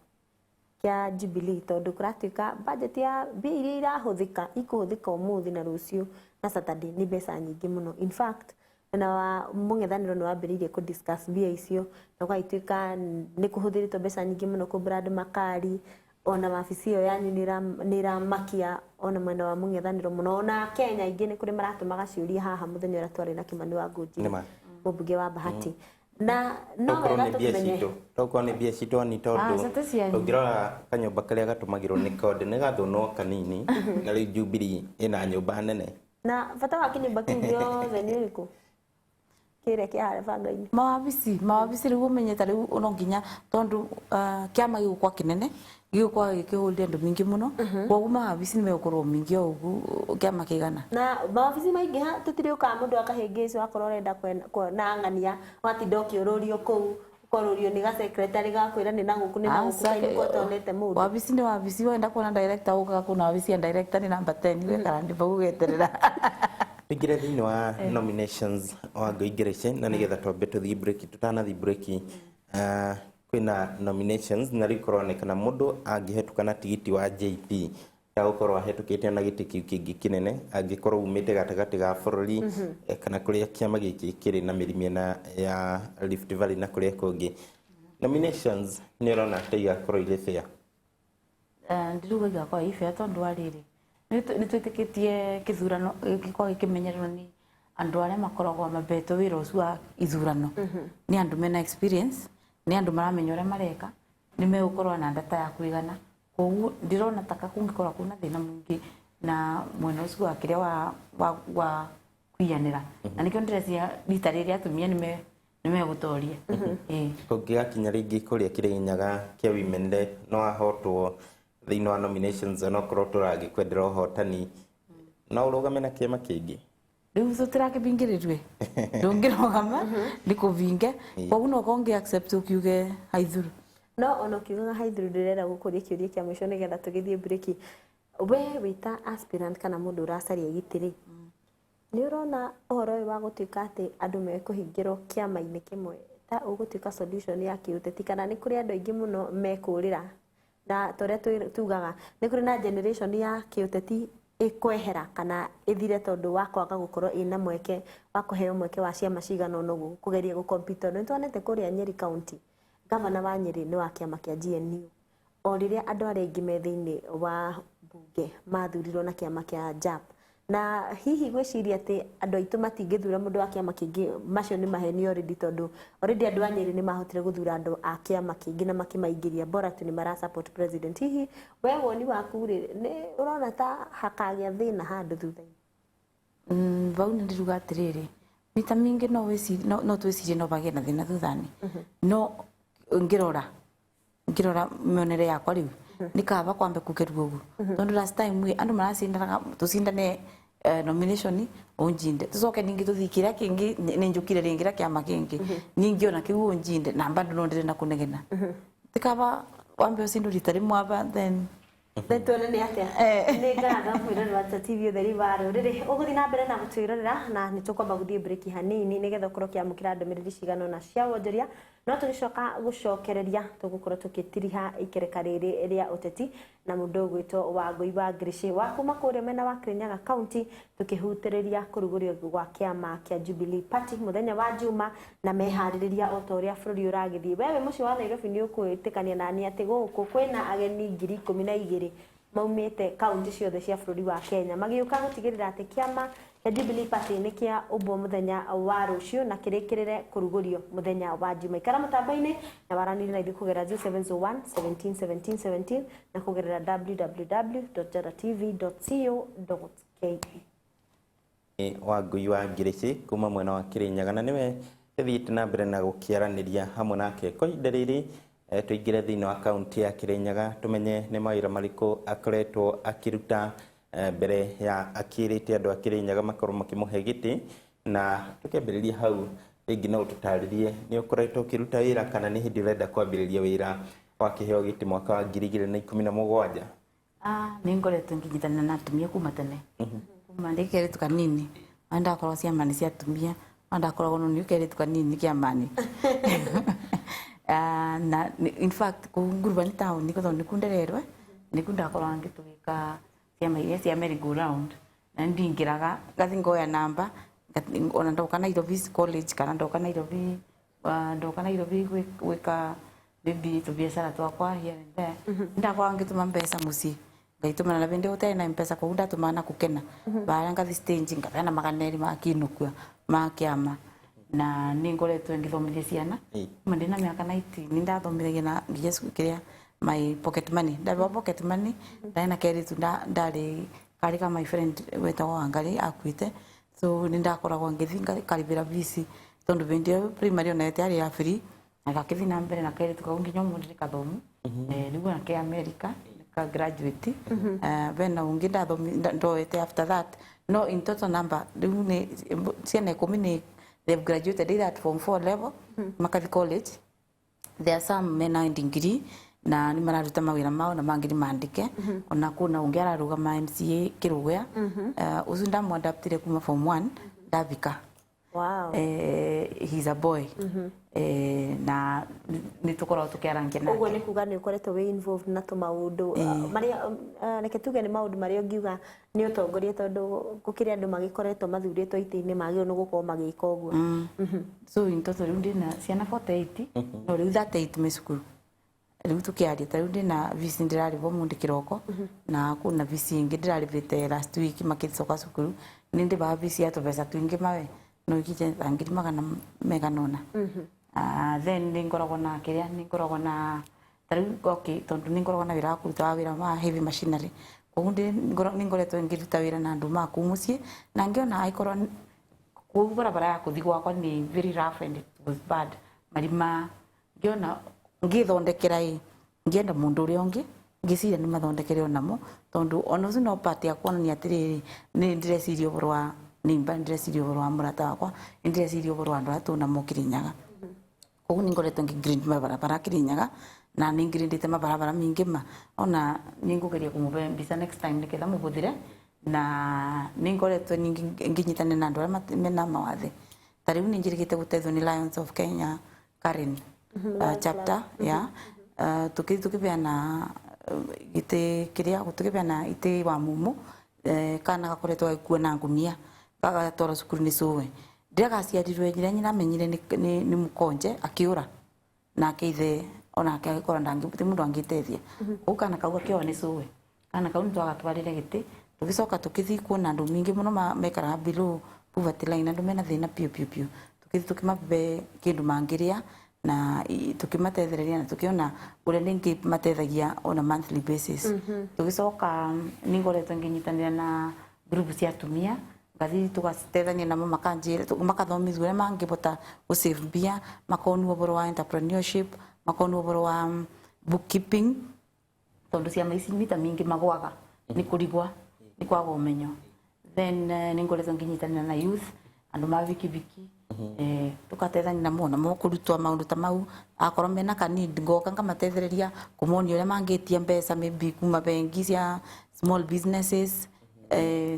kia Jubilee tondu kuratuika budget ya biri irahuthika ikuhuthika umuthi na rucio na Saturday ni mbeca nyingi muno in fact na mung'ethaniro ni wambiririe ku discuss bia icio na gwaituika ni kuhuthiritwo mbeca nyingi muno ku Brad Makari ona mabici iyo yanyu ni ramakia ona mwena wa mung'ethaniro muno ona Kenya ingi ni kuri maratumaga ciuria haha muthenya uria twari na Kimani wa Ngoji mubunge wa Bahati na no wega tumenye toko ni bia cito ni tondu ungirora kanyumba karia gatumagirwo ni konde ni gathunwo kanini na riu Jubilee ina nyumba nene na bata wa kinyumba kiu giothe ni uriku kire kia banga-ini mawabisi riu umenyeta riu uno nginya tondu kiama gigukwa kinene gigukwa gikihuldia andu mingi muno koguo mawabisi ni megukorwo mingi ugu kiama kigana na mawabisi maingi ha tutiri uka mundu akahingicwo akorwo urenda na ng'ania watinda ukiururio kuu ukorurio ni ga secretary gakwira ni na guku kainiko tonete mundu wabisi ni wabisi wenda kuona director uka kuna wabisi ya director ni number 10 wekara ndi bagugeterera ingire thiini wa nominations wa ngoingirice na nigetha twambe tuthii break tutanathii break kwina nominations na rikoronekana mundu angihetukana tigiti wa JP ya gukorwo ahetukite na giti kiu kingi kinene angikorwo umite gatagati ga bururi kana kuria kiama giki kiri na mirimena ya Rift Valley na kuria kungi nominations ni rona taiga korwo ile fair ndiruga kwa ife tondu ariri ni twitikitie kithurano gikorwo gikimenyererwo ni andu aria makoragwo mabeto wira ucio wa ithurano ni andu mena experience ni andu maramenya uria mareka ni megukorwo na data ya kuigana koguo ndirona taka kungikorwo kuna thina mwingi na mwena ucio wa kiria wa kuiyanira na nikio ndirecia rita riria atumia ni megutoria kungigakinya ringi kuria kirinyaga kia women day no ahotwo thiini wa nominations no korwo turagikwendera uhotani no urugame na kiama kingi riu tutirakibingirirwe ndungirogama ndikuvinge koguo no kongi accept ukiuge haithuru no ono kiuga haithuru ndirenda gukuria kiuria kia mwisho nigetha tugithie break we wita aspirant kana mundu uracaria gitiri ni urona uhoro uyu wa gutuika ati andu mekuhingirwo kiama-ini kimwe ta ugutuika solution ya kiuteti kana ni kuri andu aingi muno mekurira na toria tugaga ni kuri na generation ya kiuteti ikwehera kana ithire tondu wa kwaga gukorwo ina mweke wa kuheo mweke wa ciama cigana uno kugeria gukompita ni twanete kuria Nyeri county gavana wa Nyeri ni wa kiama kia GNU o riria andu aria aingi me thiini wa bunge mathurirwo na kiama kia JAP na hihi gwiciria ati andu aitu matingithura mundu wa kiama kingi macio ni maheni already tondu already andu a Nyeri ni mahotire guthura andu a kiama kingi na makimaingiria bora tu ni mara support president. Hihi we woni waku ri ni urona ta hakagia thina handu thutha-ini? Vau ni ndiruga atiriri mita mingi no twicirie no bagie na thina thuthani no ngirora mionere yakwa riu ni kaba kwambe kukeru ugu tondu last time we andu maracindanaga tucindane nomination onjinde tucoke ningi tuthikira kingi ni njukire ringira kiama kingi ningi ona kiu onjinde na bado no ndire na kunegena tikaba wambe ucindu ritari mwaba then Tuone ni atia ni ngatho mwirori wa TV utheri wa ruriri uguthi na mbere na gutwirorera na ni tukwamba guthie break hanini nigetha ukorwo kiamukira ndumiriri cigano na cia wonjoria no tugicoka gucokereria tugukorwo tukitiriha ikereka riri ria uteti na mundu gwitwo wa Ngoiba Grace wa kuma kuria mena wa Kirinyaga County tukihutiriria kurugurio gwa kiama kia Jubilee Party muthenya wa Juma na mehaririria otoria bururi uragithie wewe muci wa Nairobi ni ukwitikania nani ati guku kwina ageni 12,000 maumite kaunti ciothe cia bururi wa Kenya magiuka gutigirira ati kiama kia Jubilee Party ni kia ubwo muthenya wa rucio na kirikirire kurugurio muthenya wa Juma ikara mutambaini na waraniri na ithu kugera 0701 17 17 17 na kugerera www.jaratv.co.ke. wa Ngoiba Grace kuma mwena wa Kirinyaga na niwe thiite na mbere na gukiaraniria hamwe nake kwa ihinda riri tuingire thiini wa kaunti ya Kirinyaga tumenye ni mawira mariku akoretwo akiruta mbere ya akirite andu a Kirinyaga makorwo makimuhe giti na tukembiriria hau ringi no tutaririe ni ukoretwo ukiruta wira kana ni hindi urenda kwambiriria wira wa kiheo giti mwaka wa 2017? Ni ngoretwo nginyitana na atumia kuma tene kuma ndikeritu kanini anda korwo ciamani cia atumia anda korwo no ni ukeritu kanini kiamani na in fact kungurwa ni town niko ndo nikundererwe nikundakorwo ngitugika ciama iria cia merry go round na ndingiraga gathi ngoya namba ona ndoka Nairobi college kana ndoka Nairobi gwika bibi tu biashara twakwa here and there ndakorwo ngituma mbeca muci ngaituma na bende utai na mpesa kwa ndatuma na kukena bara ngathi stage ngabana maganeri makinukua makiama na ningoretwo ngithomithia ciana mande na miaka 90 nindathomithagia na ngiyesu kiria my pocket money ndabe pocket money ndaina keri tu ndari kari ka my friend wetagwo Wangari akuite so nindakoragwo ngithinga karibira visi tondu bende primary ona yari ya free akakithi na mbere na keri tukaunginya mundu kathomu riu na ke America ka graduate bena ungi ndoete after that no in total number riu ni ciana 10 they've graduated either at form 4 level Makathi College. There are some mena degree na ni mararuta mawira mao na mangiri mandike ona kuna ungi ararugama MCA Kirugwea ucu ndamwadaptire kuma form 1 ndabika. Wow. He's a boy. Na nitukorwo tukiarangia nake. Uguo ni kuga ni ukoretwo we involved na tumaundu maria reke tuge ni maundu maria ngiuga ni utongoria tondu gukiri andu magikoretwo mathuritwo iti-ini magio no gukorwo magika uguo. So in total riu ndina ciana 48 no riu 38 me cukuru riu tukiaria ta riu ndina visi ndirarivo mundi kiroko na kuna visi ingi ndirarivite last week makicoka cukuru ni ndiva visi ya tuvesa twingi mawe no ikije angiri magana meganona. Then ningoragwo na kiria ningoragwo na tariu okay tondu ningoragwo na wira kuruta wira wa heavy machinery koguo ningoretwo ngiruta wira na andu maku mucii na ngiona aikorwo koguo barabara ya kuthi gwakwa ni very rough and it was bad marima ngiona ngithondekera ngienda mundu uria ungi ngiciria ni mathondekere onamo tondu ono ucio no part ya kuonania atiriri ni ndireciria uboro wa nimba ndireciria uboro wa murata wakwa ndireciria uboro wa andu atu na Kirinyaga koguo ningoretwo ngigrind mabarabara Kirinyaga na ningrindite mabarabara mingi ona ningugeria kumuve mbica next time niketha mubuthire na ningoretwo nginyitane na andu aria mena mawathe tariu ninjirigite gutethwo ni Lions of Kenya Karen chapter ya tukipeana ite kiria tukipeana ite wa mumu kana gakoretwo gakua na ngunia gagatwara cukuru ni suwe ndagaciarirwe njira nyina menyire ni mukonje akiura na akiithe ona akikora ndangi mundu angitethia ukana kauga kiwa ni suwe kana kau ntwagatwarire giti tugicoka tukithi kuona andu mingi muno mekara below poverty line andu mena thina piu tukithi tukimabe kindu mangiria na tukimatethereria na tukiona uria ningi matethagia on a monthly basis tugicoka ningoretwo nginyitanira na group cia atumia ngathi tugatethania namo makanjira makathomithia uria mangibota gusave mbia makonu uboro wa entrepreneurship makonu uboro wa bookkeeping tondu cia maici mita mingi magwaga ni kurigwa ni kwaga umenyo then ningoretwo nginyitanira na youth andu ma vikiviki tukatethania namo na kurutwa maundu ta mau akorwo mena kanid ngoka ngamatethereria kumonia uria mangitia mbeca maybe kuma bengi cia small businesses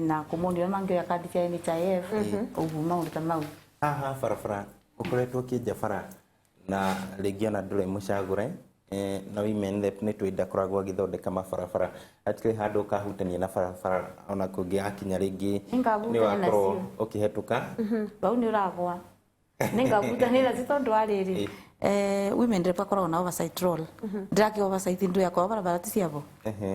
na kumonia uria mangioya kandi cia NHIF uguo maundu ta mau haha barabara ukoretwo kĩnja bara na rĩngĩ ona ndũrĩ mũcagũre na women rep nĩ twĩnda koragwo agĩthondeka mabarabara hatirĩ handũ ũkahutania na barabara ona kũngĩ akinya rĩngĩ nĩ wakorwo ũkĩhetũka bau nĩ ũragwa nĩngahutania nacio tondũ wa rĩrĩ women rep akoragwo na oversight role ndĩrakĩ oversight ndu yakwa barabara ti ciabo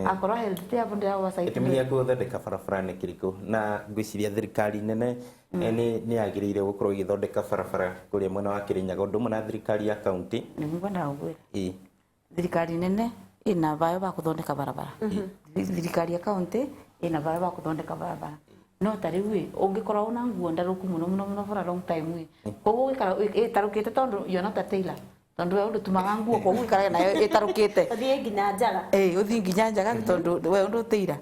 akorwo health ti yabo ndĩra oversight gĩtũmi gĩa gũthondeka barabara nĩ kĩrĩkũ na ngwĩciria thirikari nene nĩ yagĩrĩire gũkorwo igĩthondeka barabara kũrĩa mwena wa Kĩrĩnyaga ũndũ ũmwe na thirikari ya kaunti nĩngwendaga gũkwĩra thirikari nene ina vayo va kuthondeka barabara thirikari ya kaunti ina vayo va kuthondeka barabara no tariwe ungikorwo una nguo ndaruku muno for a long time koguo ikara itarukite tondu yona ta tailor tondu we undu tumaga nguo koguo ikara nayo itarukite uthie nginya njaga uthie nginya njaga tondu we undu tailor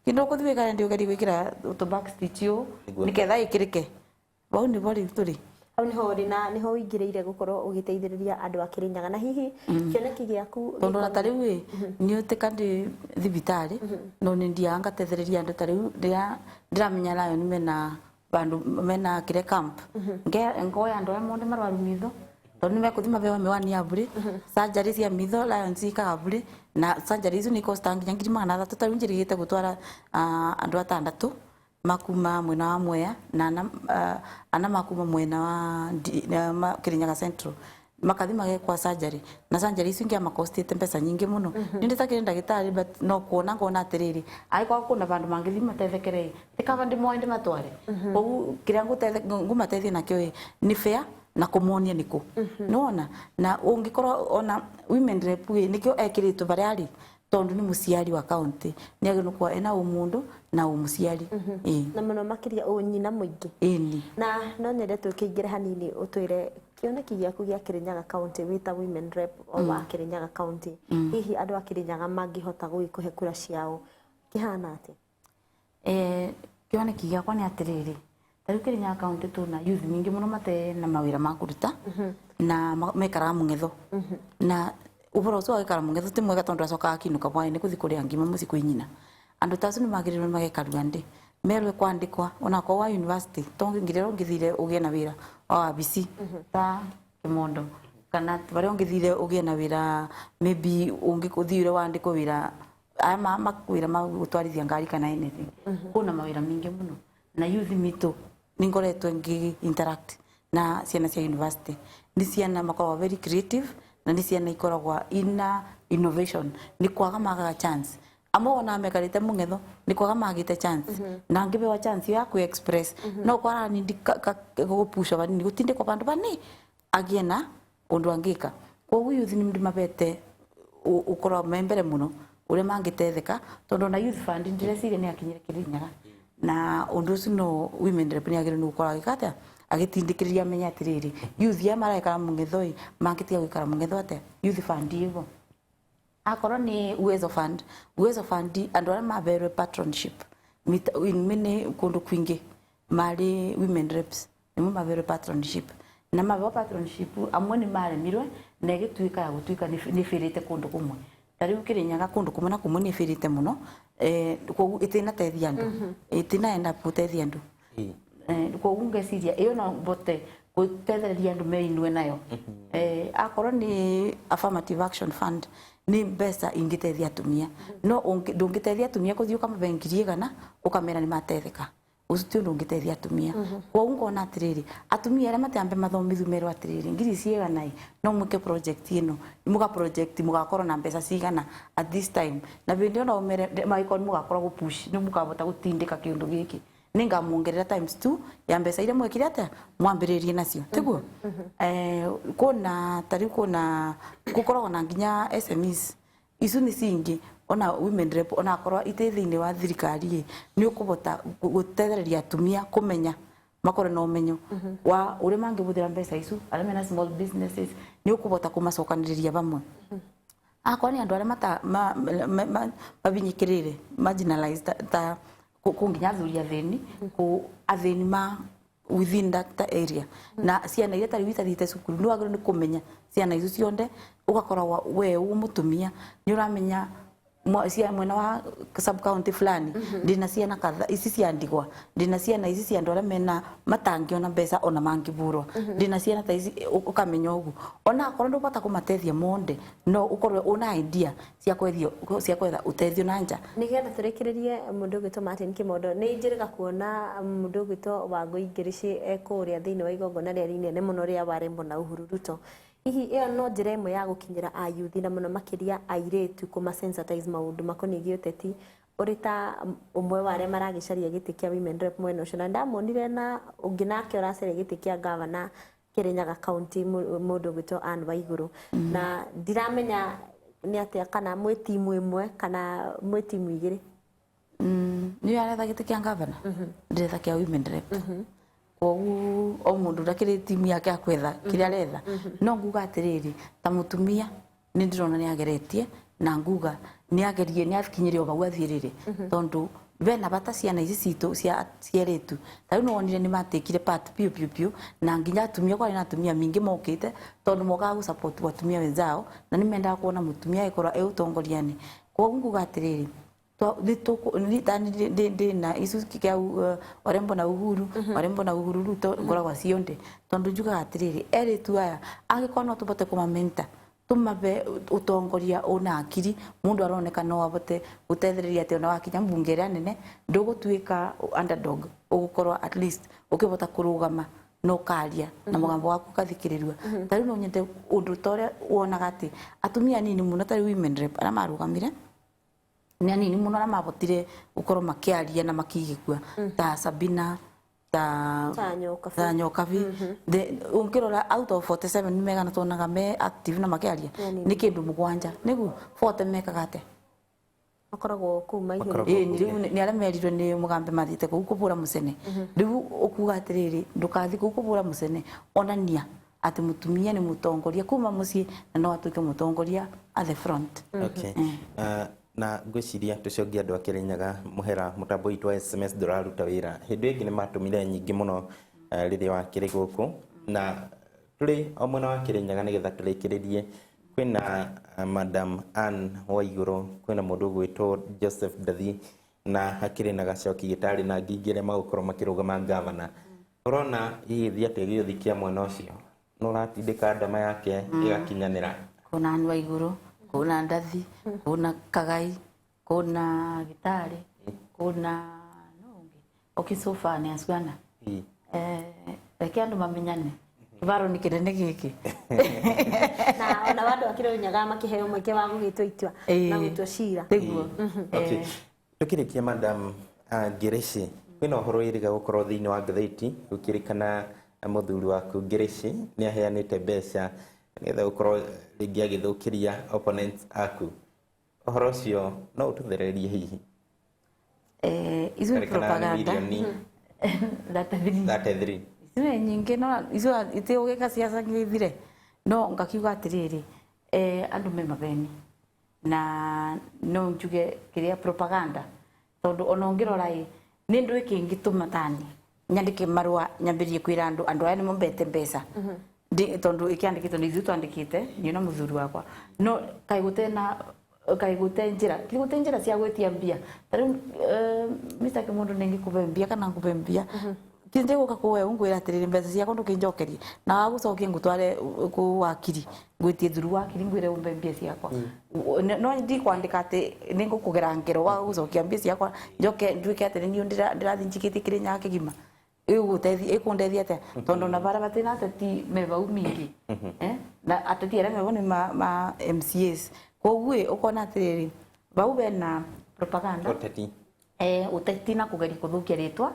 kindu kuthie kana ndio gari gwikira to back stitch yo niketha ikirike bau ni bori turi au niho wingĩrĩire gũkorwo ũgĩteithĩrĩria andũ a Kĩrĩnyaga na hihi kĩoneki gĩaku tondu na tariu ni utikandi thibitari no ni ndia ngatethereria andu tariu ndiramenya nayo ni mena bandu mena kire camp ngoya andu amwe monde marwaru mitho tondu ni mekuthi mabewa miwani ya bure surgery cia mitho Lions ikaga bure na surgery icio ni cost nginya 300 tariu njirigite gutwara andu 6 makuma mwena wa Mwea na ana makuma mwena wa Kĩrĩnyaga Central makathi magekwa surgery na surgery icio ngia makostite mbeca nyingi muno ndĩtakire ndagĩtarĩ but no kuona ngona atiriri aikwa kuna bandu mangithi matethekere tikaba ndimoende matware koguo kiria ngumatethia nakio ni fair na kumonia niko nona na ungikorwo ona women rep nikio ekiritwo bari ari tondu ni muciari wa kaunti ni ageno kwa ena umundu na umuciari na muno makiria unyina muingi na no nyende tukiingire hanini utwire kioneki giaku gia Kĩrĩnyaga kaunti wita women rep wa Kĩrĩnyaga kaunti hihi andu a Kĩrĩnyaga mangihota gũikuhe kura ciao kihana ati kioneki giakwa ni atiriri tariu Kĩrĩnyaga kaunti tuna youth mingi muno mate na mawira ma kuruta na mekara mungetho na uboro ucio agikara mungetho ti mwega tondu acoka akinuka bwaini kuthi kuria ngima muci kwinyina andu tacu ni magirirwo magekaruga ndi merwe kwandikwa ona kwa wa university tongirero ngithire ugie na wira wa BC ta Kimondo kana bari ngithire ugie na wira maybe ungikuthire wandiko wira ama makwira magutwarithia ngari kana anything kuna mawira mingi muno na youth mito ningoretwe ngi interact na ciana cia university ni ciana makoragwo very creative na ni ciana ikoragwa ina innovation ni kwaga magaga chance amwe ona mekarite mungetho ni kwaga magite chance na ngibewa chance ya ku express no kwara ni gupusha bani ni gutinde kwa bandu bani agiena undu angika koguo youth ni mabete ukora membere muno ure mangitetheka tondu na youth fund ndireciria ni akinyire Kĩrĩnyaga na undu ucio no women rep ni agire ni ukora gikata agitindikiriria menya atiriri youth ya maraikara mungetho mangitia gwikara mungetho ate youth fund ivo akorwo ni uwezo fund andu aria maberwe patronship mene kundu kwingi mari women reps ni maberwe patronship na maberwe patronship amwe ni maremirwe na gituika ya gutuika ni firite kundu kumwe tariu Kĩrĩnyaga kundu kumwe na kumwe ni firite muno koguo itina tethia andu itina enda gutethia andu koguo ngeciria iyo no bote gutethereria andu meinwe nayo akorwo ni affirmative action fund ni mbeca ingitethia atumia no ndungitethia atumia kuthii ukamabengirie gana ukamera ni matetheka ucio ndungiteithia atumia koguo ngona atiriri atumia aria matambe mathomithu mero atiriri ngiri ciigana no mwike project ino muga project mugakorwo na mbeca cigana at this time na bindi ona umere maikoni mugakorwo go push no mukabota gutindika kiundu giki ninga muongerera times 2 ya mbeca ile mwekire ata mwambiririe nacio tiguo kuna tari kuna gukorwo na nginya SMEs isu ni cingi ona women rep ona korwa iteithini wa thirikari ni ukubota gutethereria atumia kumenya makore na umenyo wa uri mangibuthira mbeca isu aria mena small businesses ni ukubota kumacokaniriria bamwe akwa ni andu aria mata mabinyikirire marginalized ta kunginya thuria thini ku athini ma within that area na ciana iria tari witathite cukuru ni wagire ni kumenya ciana isu cionde ugakorwa we umutumia ni uramenya cia mwena wa sub county fulani ndina ciana kadha ici ciandigwa ndina ciana ici cia ndora mena matangiona mbeca ona mangiburwa ndina ciana ta ici ukamenya ugu ona akorwo ndubata kumatethia monde no ukorwe una idea cia kwetha utethio na nja nigetha turekererie mundu gwito Martin Kimondo ni njiriga kuona mundu gwito Wangui Ngirici ekuria thiini wa igongona ria rinene muno ria Warembo na Uhuru Ruto hihi iyo no njira imwe ya gukinyira ayuthi na muno makiria airetu kuma sensitize maundu makonigie uteti urita umwe wa aria maragicaria giti kia women rep mwena ucio na ndamonire na ungi nake uracaria giti kia governor Kirinyaga county mundu gwito Anne Waiguru na ndiramenya ni atia kana mwe timu imwe kana mwe timu igiri ni aretha giti kia governor ndiretha kia women rep o mundu ndakire timu yake akwetha kiria aretha no nguga atiriri ta mutumia ni ndirona ni ageretie na nguga ni agerie ni afikinyirio bau athiriri tondu bena bata ciana ici citu cia cieretu tari no wonire ni matekire part piu na nginya atumia kwa na atumia mingi mokite tondu moga gu support atumia wenzao na ni menda kuona mutumia ikora eutongoriani kwa nguga atiriri na isu kia Warembo na Uhuru Warembo na Uhuru Ruto ngoragwa cionde tondu njuga atiriri eri tu aya angikona no tubote kumamenta tumabe utongoria ona akiri mundu aroneka no abote gutethereria ati ona wakinya mbunge nene ndugutuika underdog ugukorwa at least ukibota kurugama no karia na mugambo waku kathikirirwa tari no nyende undu tore wonaga ati atumia nini muno tari women rep ara marugamire ni anini muno na mabotire ukorwo makiaria na makigikua ta Sabina ta Nyokabi unkirora out of 47 ni mega na tonaga me active na makiaria ni kindu mugwanja nigu 40 mekaga ate akoragwo kuma iguru ni ara merirwe ni mugambe mathite ku kubura musene riu ukuga atiriri ndukathi ku kubura musene onania ati mutumia ni mutongoria kuma mucii na no atuike mutongoria at the front okay na ngwiciria tucogia andu a Kirinyaga muhera mutambo witu wa SMS nduraruta wira hindu ingi ni matumire nyingi muno riria wakiri guku na tuli o mwena wa Kirinyaga nigetha turikiririe kwina Madam Anne Waiguru kwina mundu gwitwo Joseph Dathi na hakiri na gacoki gitari na ngingire magukorwo makirugama governor urona hithi ati giyothikia mwena ucio no ratindika ndama yake igakinyanira kuna Anne Waiguru kuna Ndathi kuna Kagai kuna Gitari kuna nongi okisofa ni aswana reke andu mamenyane kibaro ni kinene giki na ona wandu akire Nyaga makiheo mweke wa gugitwa itwa na gutwa cira tiguo okay tukirikia Madam Ngirici kwina horo iriga gukorwo thiini wa ngatheti ukirikana muthuri waku Ngirici ni aheanite mbeca nigetha gukorwo ringi agithukiria opponents aku horo cio no ututhererie hihi isu propaganda that 3 isu nyingi no isu ite ugeka siasa ngithire no ngakiuga atiriri andu me mabeni na no njuge kiria propaganda tondu onongirora ni ndu ikingi tumatani nyandike marua nyambirie kwira andu aya ni mombete mbeca tondu ikiandikitwo ni ithu twandikite ni na muthuri wakwa no kaigute njira cia gwetia mbia tari Mr. Kimondo nengi kubembia kana kubembia kinde guka kuwe ungwira atiriri mbeca ciakwa ndukinjokerie na wagucokia ngutware ku wakiri ngwitie thuru wakiri ngwire umbe mbia ciakwa no ndi kwandika ati ningukugera ngero wa gucokia mbia ciakwa njoke nduike ati ni ndirathi njikiti Kirinyaga kigima ikundeithia atia tondu na bara batina ateti mebau mingi na ateti aria mebau ni ma MCAs koguo ukona atiriri bau bena propaganda uteti na kugeria kuthukia ritwa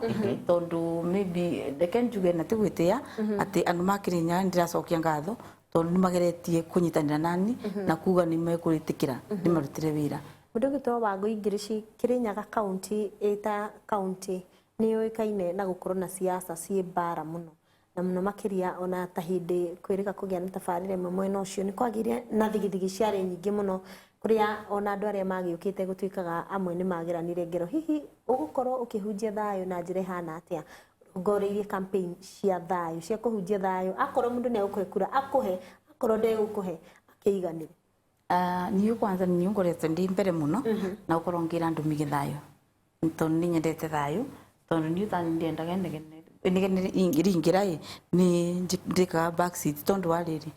tondu maybe ndeke njuge na tigwitia ati andu ma Kirinyaga ndiracokia ngatho tondu nimageretie kunyitanira nani na kuga ni mekuritikira ni marutire wira mundu gitwa Wangui Ngirici Kirinyaga county eta county ni yoikaine na gukorwo na siasa cie bara muno na muno makiria ona ta hindi kwirika kugia na tabarire mwena ucio ni kwagiria na thigithigi ciari nyingi muno kuria ona andu aria magiukite gutuikaga amwe ni magiranire ngero hihi ugukorwo ukihunjia thayo na njira hana atia ngoreirie campaign cia thayo cia kuhunjia thayo akorwo mundu ne ukukura akuhe akorwo nde gukuhe akiiganire niyo kwanza niyo ngorete ndi mbere muno na ukorwo ngira andu mige thayo tondu ni nyendete thayo tondu ni uta ndiendaga nigene ingirai ni ndika backseat tondu wariri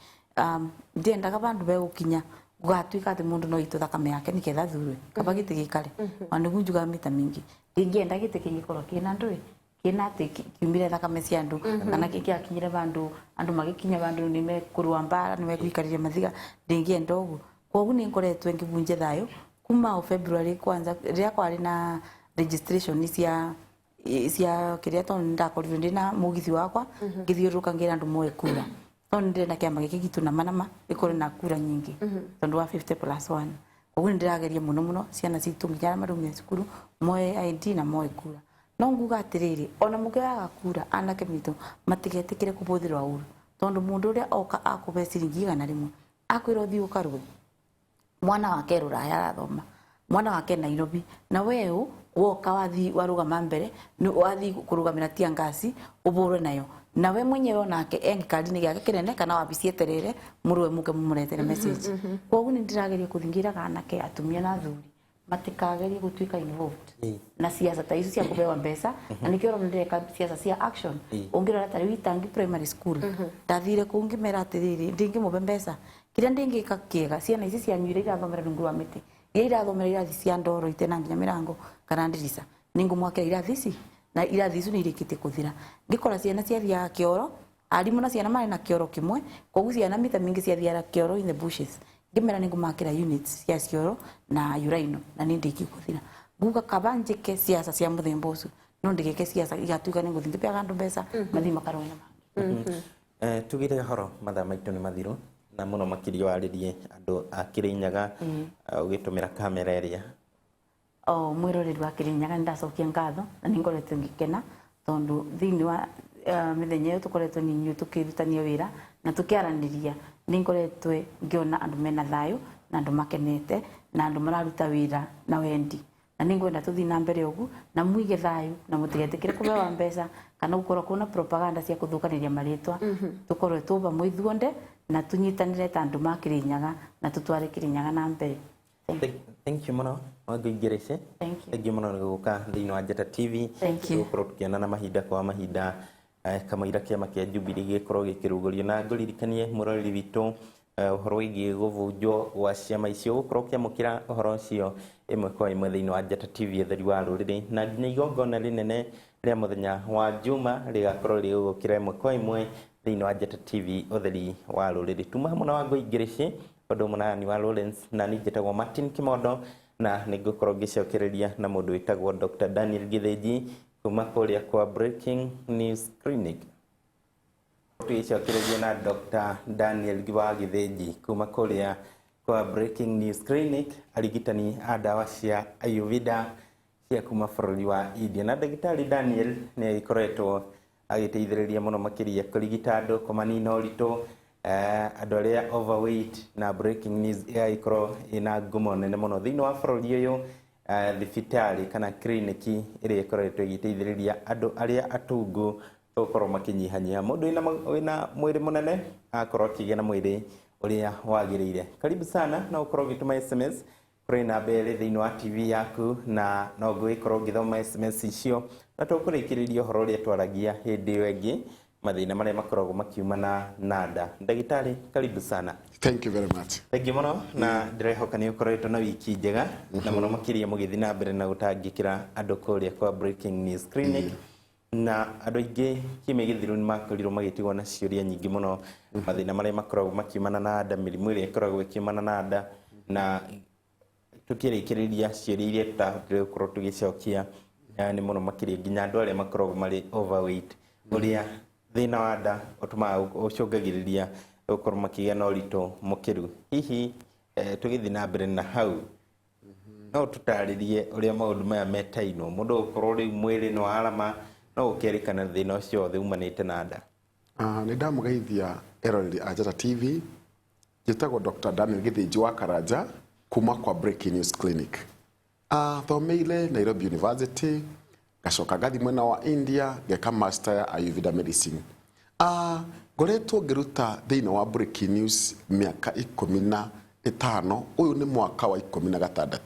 ndiendaga bandu begukinya gugatuika ati mundu no itu thakame yake ni ketha thurwe kaba giti gikare anu gunjuga mita mingi ndingienda giti kingikorwo kina ndui kina ati kiumire thakame cia andu kana kikia kinyire bandu andu magikinya bandu ni mekurwa mbara ni mekuikarire mathiga ndingienda ugu kogu ni ngoretwe ngibunje thayo kuma February kwanza ria kwari na registration cia kiria tondu ndakorirwe ndina mugithi wakwa ngithiuruka ngira andu moe kura tondu ndina kiama giki gitu na manama ikore na kura nyingi tondu wa 50+1 koguo ndirageria muno ciana citu nginya marumia cukuru moe ID na moe kura no nguga atiriri ona mugeaga kura anake mitu matigetikire kubuthirwa uru tondu mundu uria oka akube ciringi 100 akwira uthii ukaruga mwana wake Ruraya arathoma mwana wake Nairobi na weu woka wathi warugama mbere ni wathi kurugamira tia ngasi uburwe nayo na we mwenyewe onake engikadini giake kinene kana wabicie terere murwe muke mumuretere message koguo ni ndirageria kuthingira kanake atumia na thuri matikageria gutuika involved na siasa ta icio cia kubewa mbeca na nikio ro ndeka siasa cia action ungirora tari witangi primary school ndathire kungimera atiriri ndingi mube mbeca kiria ndingika kiega ciana ici cia nyuire irathomera rungu rwa miti irathomera irathi cia ndoro itena nginya mirango kana ndirisa ningumwakira irathi ici na irathi icio ni irikitie kuthira ngikora ciana ciathia kioro arimu na ciana mari na kioro kimwe koguo ciana mita mingi ciathia kioro in the bushes ngimera ningumakira units cia kioro na uraino na nindiki kuthira nguga kabanjike siasa cia muthemba ucio no ndigeke siasa igatuika ninguthi pia andu mbeca mathi makarona tugire horo mathaa maitu ni mathiru na muno makirio waririe andu a Kirinyaga ugitumira kamera area mwiroreri wa Kirinyaga ndacokia ngatho na ningoretwe ngikena tondu thini wa mithenya iyo tukoretwe ninyu tukirutania wira na tukiaraniria ningoretwe ngiona andu mena thayo na andu makenete na andu mararuta wira na wendi na ningwenda tuthi na mbere ugu na muige thayo na mutigetikire kubewa mbeca kana gukorwo kuna propaganda cia kuthukaniria maritwa tukorwe tuba mwithuonde na tunyitanire ta andu ma Kirinyaga na tutware Kirinyaga na mbere. Thank you muno Wangui Ngirici. Thank you muno guka thiini wa Njata TV gukorwo tukiona na mahinda kwa mahinda kamaira kiama kia Jubilee gikorwo gikirugurio na nguririkanie muroreri witu uhoro wigi guvunjwo gwa ciama icio gukorwo kiamukira uhoro ucio imwe kwa imwe thiini wa Njata TV etheri wa ruriri na nginya igongona rinene ria muthenya wa Juma rigakorwo rigukira imwe kwa imwe thiini wa Njata TV utheri wa ruriri tuma hamwe na Wangui Ngirici undu munani wa Lawrence na ningetagwo Martin Kimondo na nigukorwo ngicokereria na mundu witagwo Dr. Daniel Githinji kuma kuria kwa Breaking News Clinic. Tuicokereria na Dr. Daniel Githinji kuma kuria kwa Breaking News Clinic arigitani a dawa cia Ayurveda cia kuma bururi wa India na Dagitari Daniel ni ikoretwo agiteithĩrĩria muno makiria kurigita andu kumanina uritu andu aria overweight na Breaking News ikorwo ina ngumo nene muno thiini wa bururi uyu thibitari kana kliniki iria ikoretwo igiteithĩrĩria andu aria atungu gukorwo makinyihanyiha mundu wina mwiri munene akorwo akigĩa na mwiri uria wagĩrĩire. Karibu sana na ukorwo gituma SMS kuri namba ĩrĩ thĩinĩ wa TV yaku na no ngũgĩkorwo ngĩthoma SMS icio na tũkũrĩkĩrĩria ũhoro ũrĩa twaragia hĩndĩ ĩyo ĩngĩ mathĩna marĩa makoragwo makiumana na nda. Ndagĩtarĩ, karibu sana. Thank you very much. Thank you mũno na ndĩrehoka nĩ ũkoretwo na wiki njega na mũno makĩria mũgĩthiĩ na mbere na gũtangĩkĩra andũ kũrĩa kwa Breaking News Clinic na andũ aingĩ kiumia gĩthiru nĩ makorirwo magĩtigwo na ciũria nyingĩ mũno mathĩna marĩa makoragwo makiumana na nda, mĩrimũ ĩrĩa ĩkoragwo ĩkiumana na nda na tukĩrĩkĩrĩria ciũria iria tutahotire gũkorwo tũgĩcokia nĩ mũno makĩria nginya andũ arĩa makoragwo marĩ overweight ũrĩa thĩna wa nda ũtũmaga ũcũngagĩrĩria gũkorwo makĩgĩa na ũritũ mũkĩru. Hihi tũgĩthiĩ na mbere na hau no tũtarĩrie ũrĩa maũndũ maya metainwo mũndũ gũkorwo rĩu mwĩrĩ nĩ warama no ũkĩrĩkana thĩna ũcio wothe umanĩte na nda. Nĩ ndamũgeithia eroreri a Njata TV. Njĩtagwo Dr. Daniel Gĩthĩnji wa Karanja kuma kwa Breaking News Clinic. Thomeire Nairobi University, ngacoka ngathi mwena wa India, ngeka master ya Ayurveda medicine. Ngoretwo ngĩruta thĩinĩ wa Breaking News mĩaka 15, ũyũ nĩ mwaka wa 16.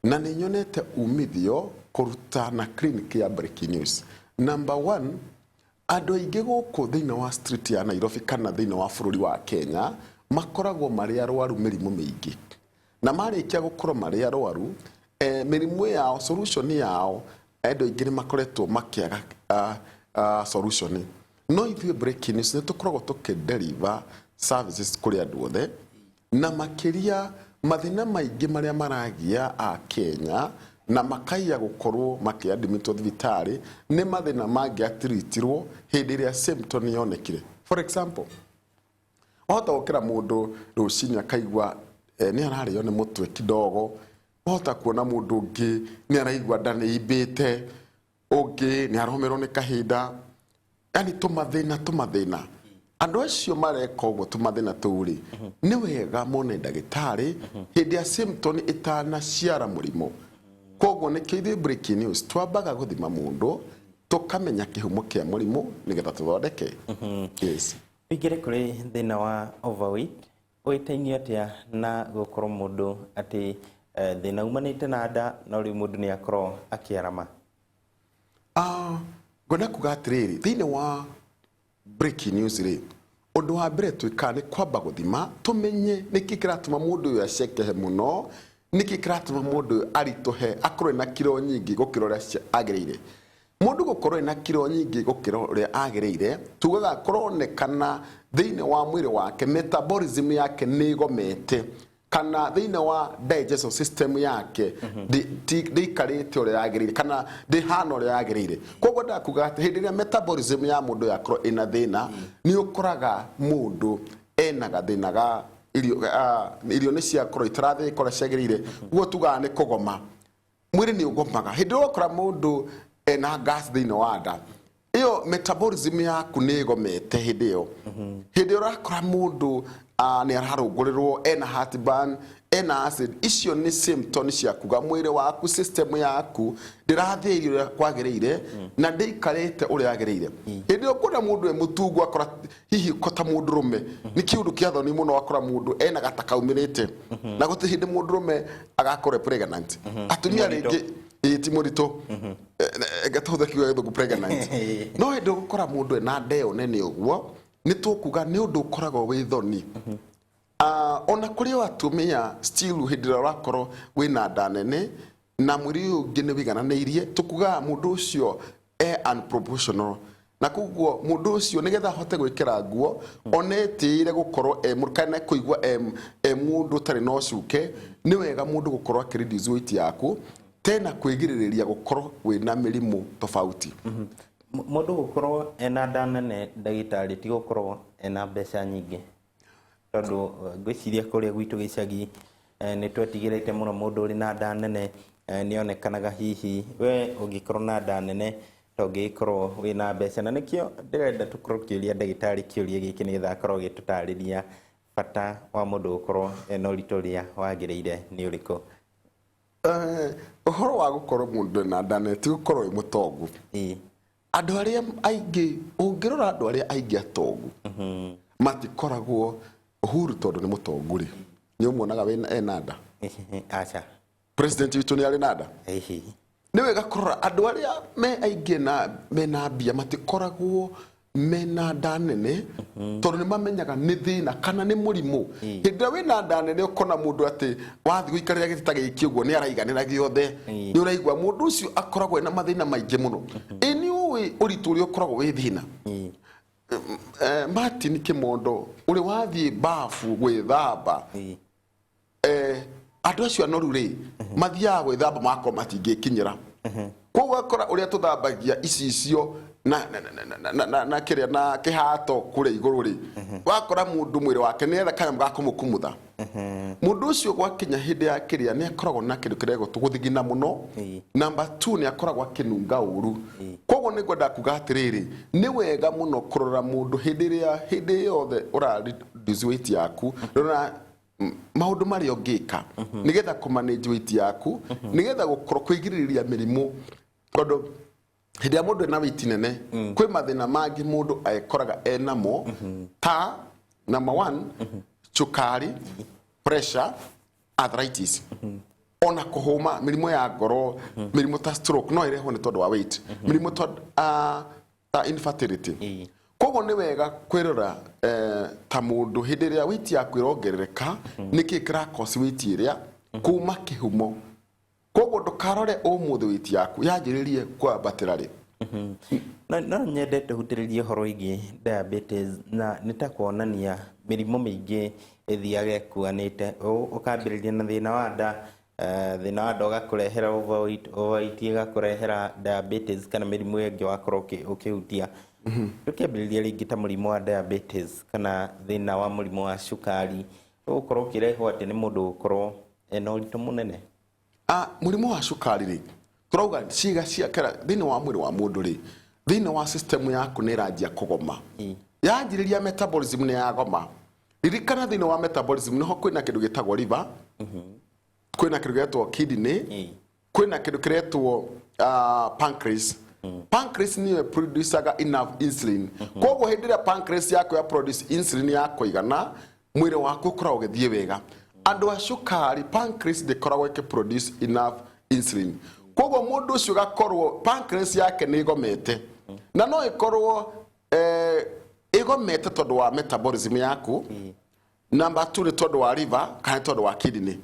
Na nĩ nyonete umithio kũruta na clinic ya Breaking News. Number 1, andũ aingĩ gũkũ thĩinĩ wa street ya Nairobi kana thĩinĩ wa bũrũri wa Kenya makoragwo marĩ arwaru mĩrimũ mĩingĩ. Na marĩkia gũkorwo marĩ arwaru, mĩrimũ yao, solution yao, andũ aingĩ nĩ makoretwo makĩaga solution. No ithuĩ Breaking News nĩ tũkoragwo tũkĩdeliver services kũrĩ andũ othe na makĩria mathĩna maingĩ marĩa maragia a Kenya na makaiya gũkorwo makĩadmitwo thibitarĩ nĩ mathĩna mangĩatiritirwo hĩndĩ ĩrĩa symptom yonekire. For example, wahota gũkĩra mũndũ rũcinĩ akaigua nĩ ararĩo nĩ mũtwe kidogo, wahota kuona mũndũ ũngĩ nĩ araigua nda nĩ imbĩte, ũngĩ nĩ aromerwo nĩ kahinda, yani tũmathĩna. Andũ acio mareka ũguo tũmathĩna tũu-rĩ, nĩ wega mone ndagĩtarĩ hĩndĩ ya symptom ĩtanaciara mũrimũ. Koguo nĩ kĩithuĩ Breaking News twambaga gũthima mũndũ tũkamenya kĩhumo kĩa mũrimũ nĩgetha tũthondeke. Yes. Ingĩre kũrĩ thĩna wa overweight ũĩtainio atĩa na gũkorwo mũndũ atĩ thĩna umanĩte na nda no rĩu mũndũ nĩ akorwo akĩarama? Ngwenda kuga atĩrĩrĩ, thĩinĩ wa Breaking News rĩ, ũndũ wa mbere twĩkaga nĩ kwamba gũthima tũmenye nĩkĩ kĩratũma mũndũ ũyũ acekehe mũno, nĩkĩ kĩratũma mũndũ ũyũ aritũhe akorwo na kiro nyingĩ gũkĩra ũrĩa agĩrĩire. Mũndũ gũkorwo na kiro nyingĩ gũkĩra ũrĩa agĩrĩire tugaga kũronekana thĩinĩ wa mwĩrĩ wake metabolism yake nĩ igomete kana thĩinĩ wa digestive system yake ndĩikarĩte ũrĩa yagĩrĩire kana ndĩhana ũrĩa yagĩrĩire. Koguo ndakuga atĩ hĩndĩ ĩrĩa metabolism ya mũndũ yakorwo ĩna thĩna nĩ ũkoraga mũndũ ena gathĩna ga irio nĩ ciakorwo itarathĩka ũrĩa ciagĩrĩire, guo tugaga nĩ kũgoma. Mwĩrĩ nĩ ũgomaga hĩndĩ ĩrĩa ũkora mũndũ ena gas thĩinĩ wa nda, iyo metabolism yaku nĩ igomete hĩndĩ ĩyo. Hĩndĩ ĩyo ũrakora mũndũ nĩ ararũngũrĩrwo, ena heartburn, ena acid, icio nĩ symptoms cia kuga mwĩrĩ waku, system yaku ndĩrathĩa irio ũrĩa kwagĩrĩire na ndĩikarĩte ũrĩa yagĩrĩire. Hĩndĩ ĩyo kuona mũndũ mũtungu akora hihi kota mũndũrũme nĩ kĩũndũ kĩa thoni mũno akora mũndũ ena gata kaumĩrĩte na gũtirĩ hĩndĩ mũndũrũme agakorwo pregnant. Atumia rĩngĩ ti mũritũ ngatũhũthĩra kiugo gĩthũngũ pregnant. No hĩndĩ ũgũkora mũndũ ena ndeo nene ũguo nĩ tũkuga nĩ ũndũ ũkoragwo wĩ thoni. Ona kũrĩ o atumia still hĩndĩ ĩrĩa ũrakorwo wĩna nda nene na mwĩrĩ ũyũ ũngĩ nĩ wĩigananĩirie, tũkuga mũndũ ũcio unproportional. Na koguo mũndũ ũcio nĩgetha ahote gwĩkĩra nguo onetĩire gũkorwo kana kũigua mũndũ ũtarĩ na ũcuke, nĩ wega mũndũ gũkorwo akĩreduce weight yaku tena kwĩgirĩrĩria gũkorwo wĩna mĩrimũ tofauti. Mũndũ gũkorwo ena nda nene, ndagĩtarĩ ti gũkorwo ena mbeca nyingĩ, tondũ ngwĩciria kũrĩa gwitũ gĩcagi nĩ twetigĩrĩte mũno mũndũ ũrĩ na nda nene nĩ onekanaga hihi we ũngĩkorwo na nda nene tũngĩkorwo wĩna mbeca. Na nĩkĩo ndĩrenda tũkorwo kĩũria ndagĩtarĩ kĩũria gĩkĩ nĩgetha akorwo gĩtũtarĩria bata wa mũndũ gũkorwo ena ũritũ ũrĩa wagĩrĩire nĩ ũrĩkũ. Ũhoro wa gũkorwo mũndũ ena nda nene ti gũkorwo wĩ mũtongu. Andũ arĩa aingĩ, ũngĩrora andũ arĩa aingĩ atongu matikoragwo Uhuru tondũ nĩ mũtongu rĩ, nĩ ũmuonaga ena nda. acha president witũ nĩ arĩ nada ehe nĩ wega kũrora andũ arĩa me aingĩ na mena mbia matikoragwo mena nda nene tondũ nĩ mamenyaga nĩ thĩna kana nĩ mũrimũ hĩndĩ ĩrĩa wĩna nda nene ũkona mũndũ atĩ wathiĩ gũikarĩra gĩtĩ ta gĩkĩ ũguo nĩ araiganĩra gĩothe nĩ ũraigua mũndũ ũcio akoragwo ena mathĩna maingĩ mũno nĩ ũĩ ũritũ ũrĩa ũkoragwo wĩ thĩna Martin Kimondo ũrĩ wathiĩ bafu gwĩthamba andũ acio anoru rĩ mathiaga gwĩthamba makoro matingĩkinyĩra koguo akora ũrĩa tũthambagia icicio na kĩrĩa na kĩhato kũrĩa igũrũ rĩ wakora mũndũ mwĩrĩ wake nĩ etha kanyamũ ga kũmũkumutha mũndũ ũcio gwakinya hĩndĩ ya kĩrĩa nĩ akoragwo na kĩndũ kĩrĩa gũthigina mũno number 2 nĩ akoragwo akĩnunga ũru koguo nĩ ngwenda kuga atĩrĩrĩ nĩ wega mũno kũrora mũndũ hĩndĩ yothe ũra reduce weight yaku rora maũndũ marĩa ũngĩka nĩgetha kũmanage weight yaku nĩgetha gũkorwo kwĩgirĩrĩria mĩrimũ tondũ hĩndĩ ya mũndũ ena weight nene kwĩ mathĩna mangĩ mũndũ akoraga enamo ta number 1 cukari pressure arthritis ona kũhũma mĩrimũ ya ngoro mĩrimũ ta stroke no ĩrehwo nĩ tondũ wa weight mĩrimũ ta infertility koguo nĩ wega kwĩrora ta mũndũ hĩndĩ ĩrĩa weight yaku ĩrongerereka nĩkĩ kĩrakosi weight ĩrĩa kuma kĩhumo koguo ndũkarore ũmũthĩ weight yaku yanjĩrĩrie kwambatĩra rĩ no nyendete hutĩrĩrie horo igi diabetes na nĩtakuonania mĩrimũ mĩingĩ ĩthiage kuanĩte ũkambĩrĩria na thĩna wa nda thĩna wa nda ũgakũrehera overweight ĩgakũrehera diabetes kana mĩrimũ ĩngĩ wakorwo ũkĩhutia ũkĩambĩrĩria rĩngĩ ta mũrimũ wa diabetes kana thĩna wa mũrimũ wa cukari ũgũkorwo ũkĩrehwo atĩ nĩ mũndũ ũgũkorwo ena ũritũ mũnene mũrimũ wa cukari rĩ turauga ciĩga ciakera thĩinĩ wa mwĩrĩ wa mũndũ rĩ thĩinĩ wa system yaku nĩ ĩranjia kũgoma yanjĩrĩria metabolism nĩ yagoma ririkana thĩinĩ wa metabolism nĩho kwĩna kĩndũ gĩtagwo liver kwĩna kĩndũ gĩtagwo kidney kwĩna kĩndũ kĩretwo pancreas pancreas nĩyo producaga enough insulin koguo hĩndĩ ĩrĩa pancreas yaku ya produce insulin ya kũigana mwĩrĩ waku ũkoragwo ũgĩthiĩ wega andũ a cukari pancreas ndĩkoragwo ĩkĩproduce enough insulin koguo mũndũ ũcio gakorwo pancreas yake nĩ ĩgomete na no ĩkorwo ĩgomete tondũ wa metabolism yaku number 2 nĩ tondũ wa liver kana tondũ wa kidney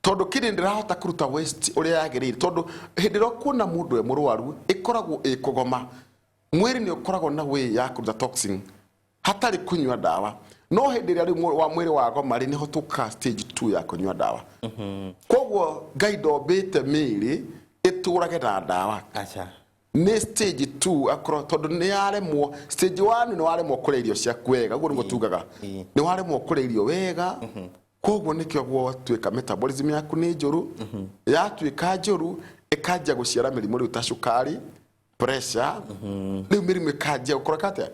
tondũ kidney ndĩrahota kũruta waste ũrĩa yagĩrĩire tondũ hĩndĩ ĩrĩa kuona mũndũ e mũrwaru ĩkoragwo ĩkũgoma mwĩrĩ nĩ ũkoragwo na way ya kũruta toxin hatarĩ kũnyua ndawa no hĩndĩ ĩrĩa rĩu wa mwĩrĩ wagoma rĩ nĩho tũka stage 2 ya kũnyua ndawa koguo Ngai ndombĩte mĩĩrĩ ĩtũrage na ndawa nĩ stage 2 akorwo tondũ nĩ yaremwo stage 1 nĩ waremwo kũrĩa irio ciaku wega ũguo nĩguo tugaga nĩ waremwo kũrĩa irio wega koguo nĩkĩo gwatuĩka metabolism yaku nĩ njũru yatuĩka njũru ĩkanjia gũciara mĩrimũ rĩu ta cukari pressure rĩu mĩrimũ ĩkanjia gũkorwo atĩa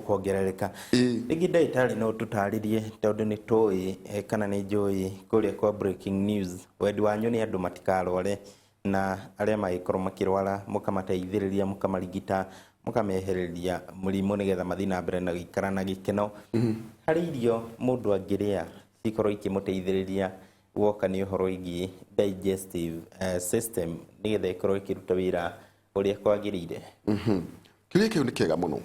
kuongerereka rĩngĩ ndagĩtarĩ no tũtarĩrie tondũ nĩ tũĩ kana nĩ njũĩ kũrĩa kwa breaking news wendi wanyu nĩ andũ matikarware na arĩa magĩkorwo makĩrwara mũkamateithĩrĩria mũkamarigita mũkamehereria mũrimũ nĩgetha mathiĩ na mbere na gũikara na gĩkeno harĩ irio mũndũ angĩrĩa cikorwo ikĩmũteithĩrĩria guoka nĩ ũhoro wĩgiĩ digestive system nĩgetha ĩkorwo ĩkĩruta wĩra ũrĩa kwagĩrĩire kĩrĩa kĩu nĩ kĩega mũno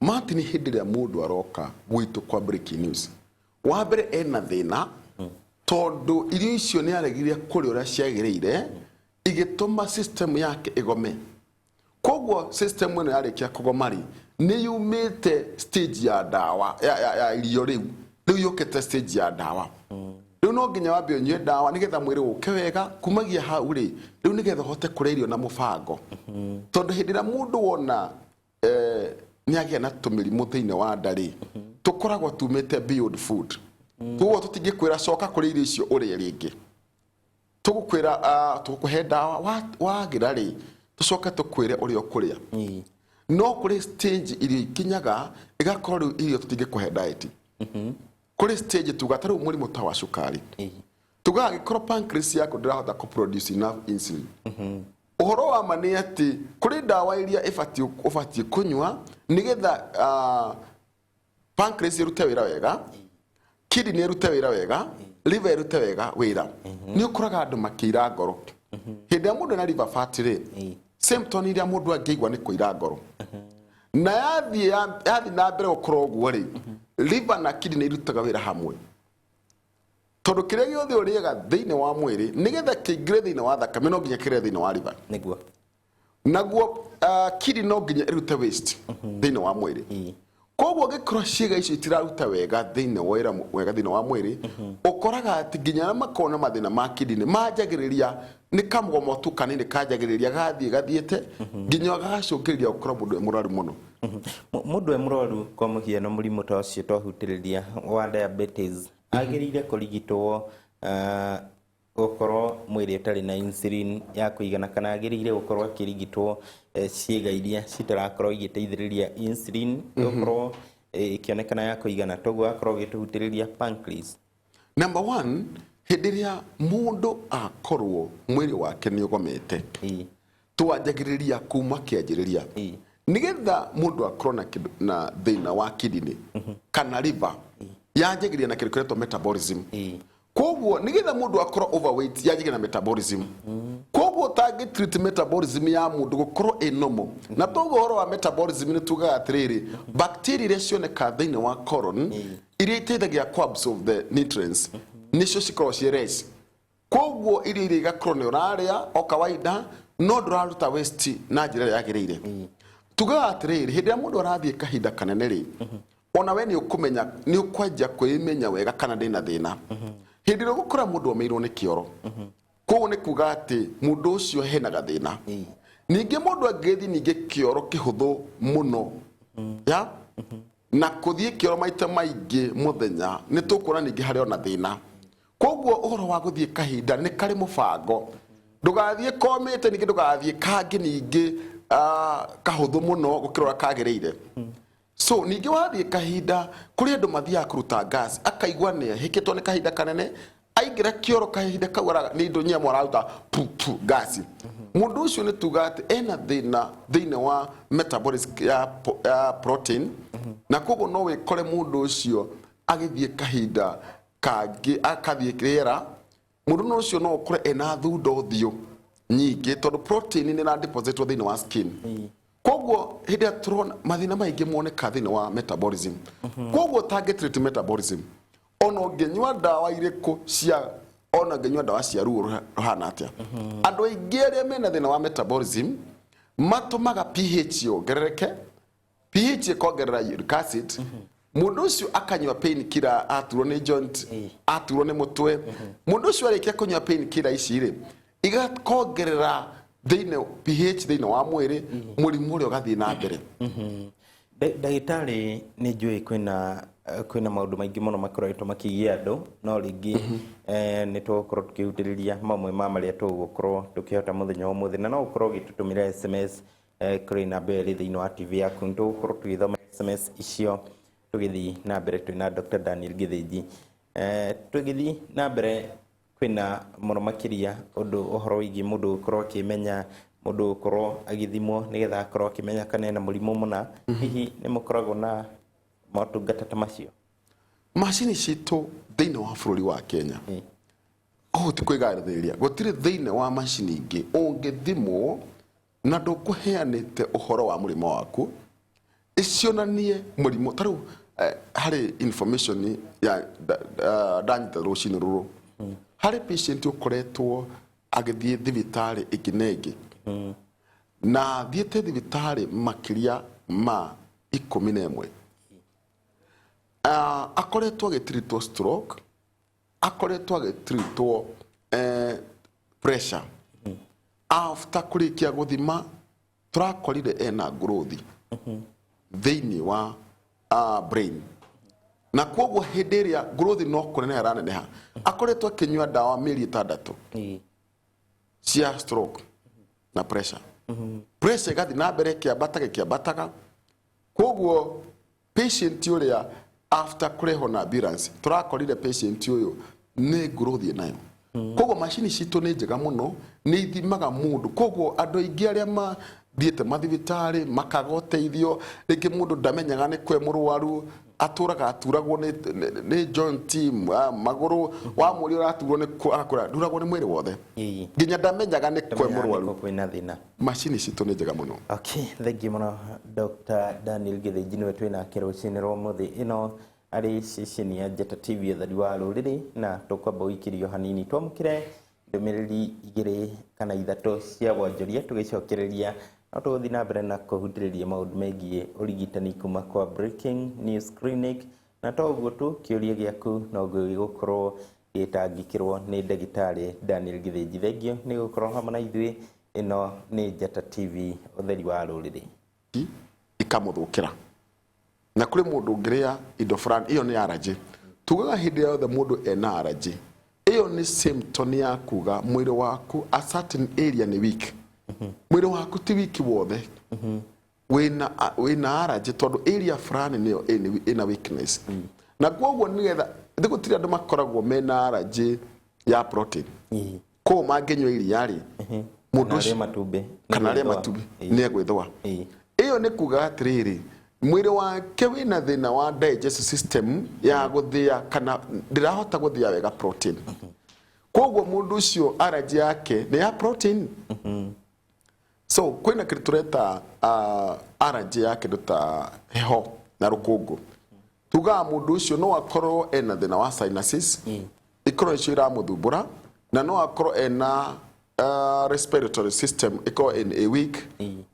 Martin hĩndĩ ĩrĩa mũndũ aroka gwitũ kwa breaking news wa mbere ena thĩna tondũ irio icio nĩ aregire kũrĩa ũrĩa ciagĩrĩire igĩtũma system yake ĩgome koguo system ĩno yarĩkia kũgoma rĩ nĩ yumĩte stage ya ndawa ya irio rĩu yũkĩte stage ya ndawa rĩu no nginya wambe ũnyue ndawa nĩgetha mwĩrĩ ũke wega kumagia hau rĩ rĩu nĩgetha ũhote kũrĩa irio na mũbango tondũ hĩndĩ ĩrĩa mũndũ wona nĩ agĩa na tũmĩrimũ thĩinĩ wa nda rĩ tũkoragwo tumĩte beyond food koguo tũtingĩkwĩra coka kũrĩa irio icio ũrĩa rĩngĩ tũgũkwĩra tũkũhe ndawa wagĩra rĩ tũcoke tũkwĩre ũrĩa ũkũrĩa no kũrĩ stage irio ikinyaga ĩgakorwo rĩu irio tũtingĩkũhe diet kũrĩ stage tuga ta rĩu mũrimũ ta wa cukari tuga angĩkorwo pancreas yaku ndĩrahota kũproduce enough insulin ũhoro wa ma nĩ atĩ kũrĩ ndawa iria ũbatiĩ kũnyua nĩgetha pancreas ĩrute wĩra wega kidney erute wira wega liver erute wega wira ni ukuraga andu makira ngoro hinde mundu na liver fat ri symptom iria mundu angeigwa ni kuira ngoro na yathi na mbere gukora uguo ri liver na kidney irutaga wira hamwe tondu kiria giothe uriega thiini wa mwiri nigetha kiingire thiini wa thakame no nginya kiria thiini wa liver niguo naguo kidney no nginya irute waste thiini wa mwiri koguo gikoro ciiga icio itiraruta wega thiini wa wira wega thiini wa mwiri ukoraga ati nginya na makona mathina ma kidney manjagiriria ni kamugomo tu kanini kanjagiriria gathiete nginya gagacungiriria ukora mundu e muraru muno mundu e muraru kwa muhiano murimu ta ucio twahutiriria wa diabetes agirire kurigitwo gukorwo mwiri utari na insulin ya kuigana kana agirire gukorwo akirigitwo ciiga iria citarakorwo igiteithiriria insulin gukorwo ikionekana ya kuigana toguo akorwo gituhutiriria pancreas. Number 1 hindiria mundu akorwo mwiri wake ni ugomete twanjagiriria kuma kianjiriria nigetha mundu akorwo na thina wa kidney kana liver yanjagiria na kindu kiretwo metabolism koguo nigetha mundu akorwo overweight yanjagiria na metabolism koguo treat metabolism ya mundu gukorwo normal na toguo horo wa metabolism ni tugaga atiriri bacteria iria cioneka thiini wa colon iria iteithagia ku absorb the nutrients nicio cikorwo ciĩ koguo irio iria igakorwo ni uraria o kawaida no nduraruta waste na njira ĩrĩa yagĩrĩire tugaga atiriri hindi ya mundu arathie kahinda kanene ri ona we ni ukumenya ni ukwanjia kwimenya wega kana ndina thina hindi ro gukora mundu omeirwo ni kioro koguo ni kuga ati mundu ucio hena gathina ningi mundu angethi ningi kioro kihuthu muno ya na kuthie kioro maita maingi muthenya ni tukura ningi hari ona thina koguo uhoro wa guthie kahinda ni kari mubango ndugathie komete ningi ndugathie kangi ningi kahuthu muno gukirora kagiriire so ningi wathie kahinda kuri andu mathia kuruta gas akaigwa ne hikitwo ni kahinda kanene aingira kioro kahinda kagwara ni indo nyamwe araruta gas mundu ucio ni tuga ati ena thina thiini wa metabolism ya protein na koguo no wikore mundu ucio agithie kahinda kangi akathie kirera mundu ucio no ukore ena thundo thio nyingi tondu protein ni na deposit thiini wa skin koguo hindi aturona mathina maingi moneka thiini wa metabolism koguo target metabolism ono ngenywa dawa iriku cia ona ngenywa dawa cia ruo ruhana atia andu aingi aria mena thina wa metabolism matumaga pH yongerereke pH ikongerera uric acid mundu ucio akanywa pain killer aturwo ni joint aturwo ni mutwe mundu ucio arikia kunywa pain killer ici ri igakongerera thiini pH thiini wa mwiri murimu uri ugathie na mbere ndagitari ni njui kwina maundu maingi muno makoretwo makigia andu no ringi ni tugukorwo tukihutiriria mamwe ma maria tugukorwo tukihota muthenya wa muthi na no ukorwo gitutumira SMS kuri namba iri thiini wa TV yaku ni tugukorwo tugithoma SMS icio tugithi na mbere twina Dr. Daniel Githinji tugithi na mbere kwina muno makiria undu uhoro wigi mundu ukorwo akimenya mundu ukorwo agithimwo nigetha akorwo akimenya kana na murimu muna hihi ni mukoragwo na motungata ta macio macini citu thiini wa bururi wa Kenya ti kwigathĩrĩria gutire thiini wa macini ingi ungithimwo na ndukuheanite uhoro wa murimo waku icionanie murimo taru hari information ya danyita rucini ruru hari patient ukoretwo agithie thibitari ikinegi na thiete thibitari makiria ma 11 akoretwo agitreatwo stroke akoretwo agitreatwo pressure after kurikia guthima turakorire ena growth thiini wa brain na koguo hindi iria growth no kunene araneneha akoretwo akinywa dawa mĩeri 6 cia stroke na pressure pressure gathi na mbere kiambataga koguo patient uria after kureho na ambulance turakorire patient uyu ni growth nayo koguo machine citu ni njega muno ni ithimaga mundu koguo andu aingi aria mathiete mathibitari makaga uteithio ringi mundu ndamenyaga ni kwe murwaru aturaga aturagwo ni joint maguru wa muri uraturwo ni akura nduragwo ni mwiri wothe nginya ndamenyaga ni kwe murwaru kwina thina machine citå nä njega må no. Okay, thank you muno Dr. Daniel Githinji niwe twina kirucini rwa muthi ino ari ceceni ya Njata TV thari wa ruriri na tukwamba wikirio hanini twamukire ndumiriri igiri kana ithatu cia wonjoria tugicokereria no tuguthi na mbere na kuhundiriria maundu megie urigitani kuma kwa Breaking News Clinic na toguo tu kiuria giaku no gukorwo gitangikirwo ni ndagitari Daniel Githinji. Thengio ni gukorwo hamwe na ithuĩ ino ni Njata TV utheri wa ruriri ikamuthukira na kuri mundu ngiria indo fulani iyo ni allergy tugaga hindi yothe mundu ena allergy iyo ni symptom ya kuga mwiri waku a certain area ni weak mwiri waku ti weak wothe wina allergy tondu area fulani niyo ina weakness na kwoguo nigetha thigutiri andu makoragwo mena allergy ya protein ko mangenywa iria ri mundu kana ria matumbi ni egwithwa iyo ni kuga atiriri mwiri wake wina thina wa digestive system ya guthia kana ndirahota guthia wega protein koguo mundu ucio allergy yake ni ya protein so kwina kindu tureta allergy yake nduta heho na rukungu tuga mundu ucio no akorwo ena thina wa sinuses ikorwo icio iramuthumbura na no akorwo ena respiratory system iko in a week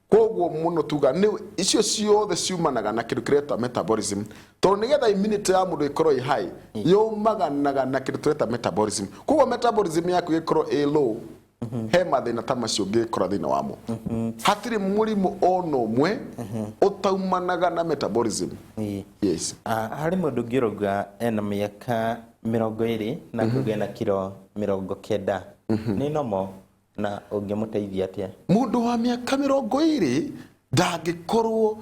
koguo muno tuga ni icio ciothe ciumanaga na kindu kireta metabolism to nigetha immunity ya mundu ikorwo i high yumaganaga na kindu kireta metabolism koguo metabolism yaku ikorwo i low he mathina ta macio ngikora thina wamo hatiri murimu ono mwe utaumanaga na metabolism yes hari mundu ngiroga ena miaka 20 na kuga na kilo 90 ni nomo na ungemuteithia atia mundu wa miaka 20 ndangikorwo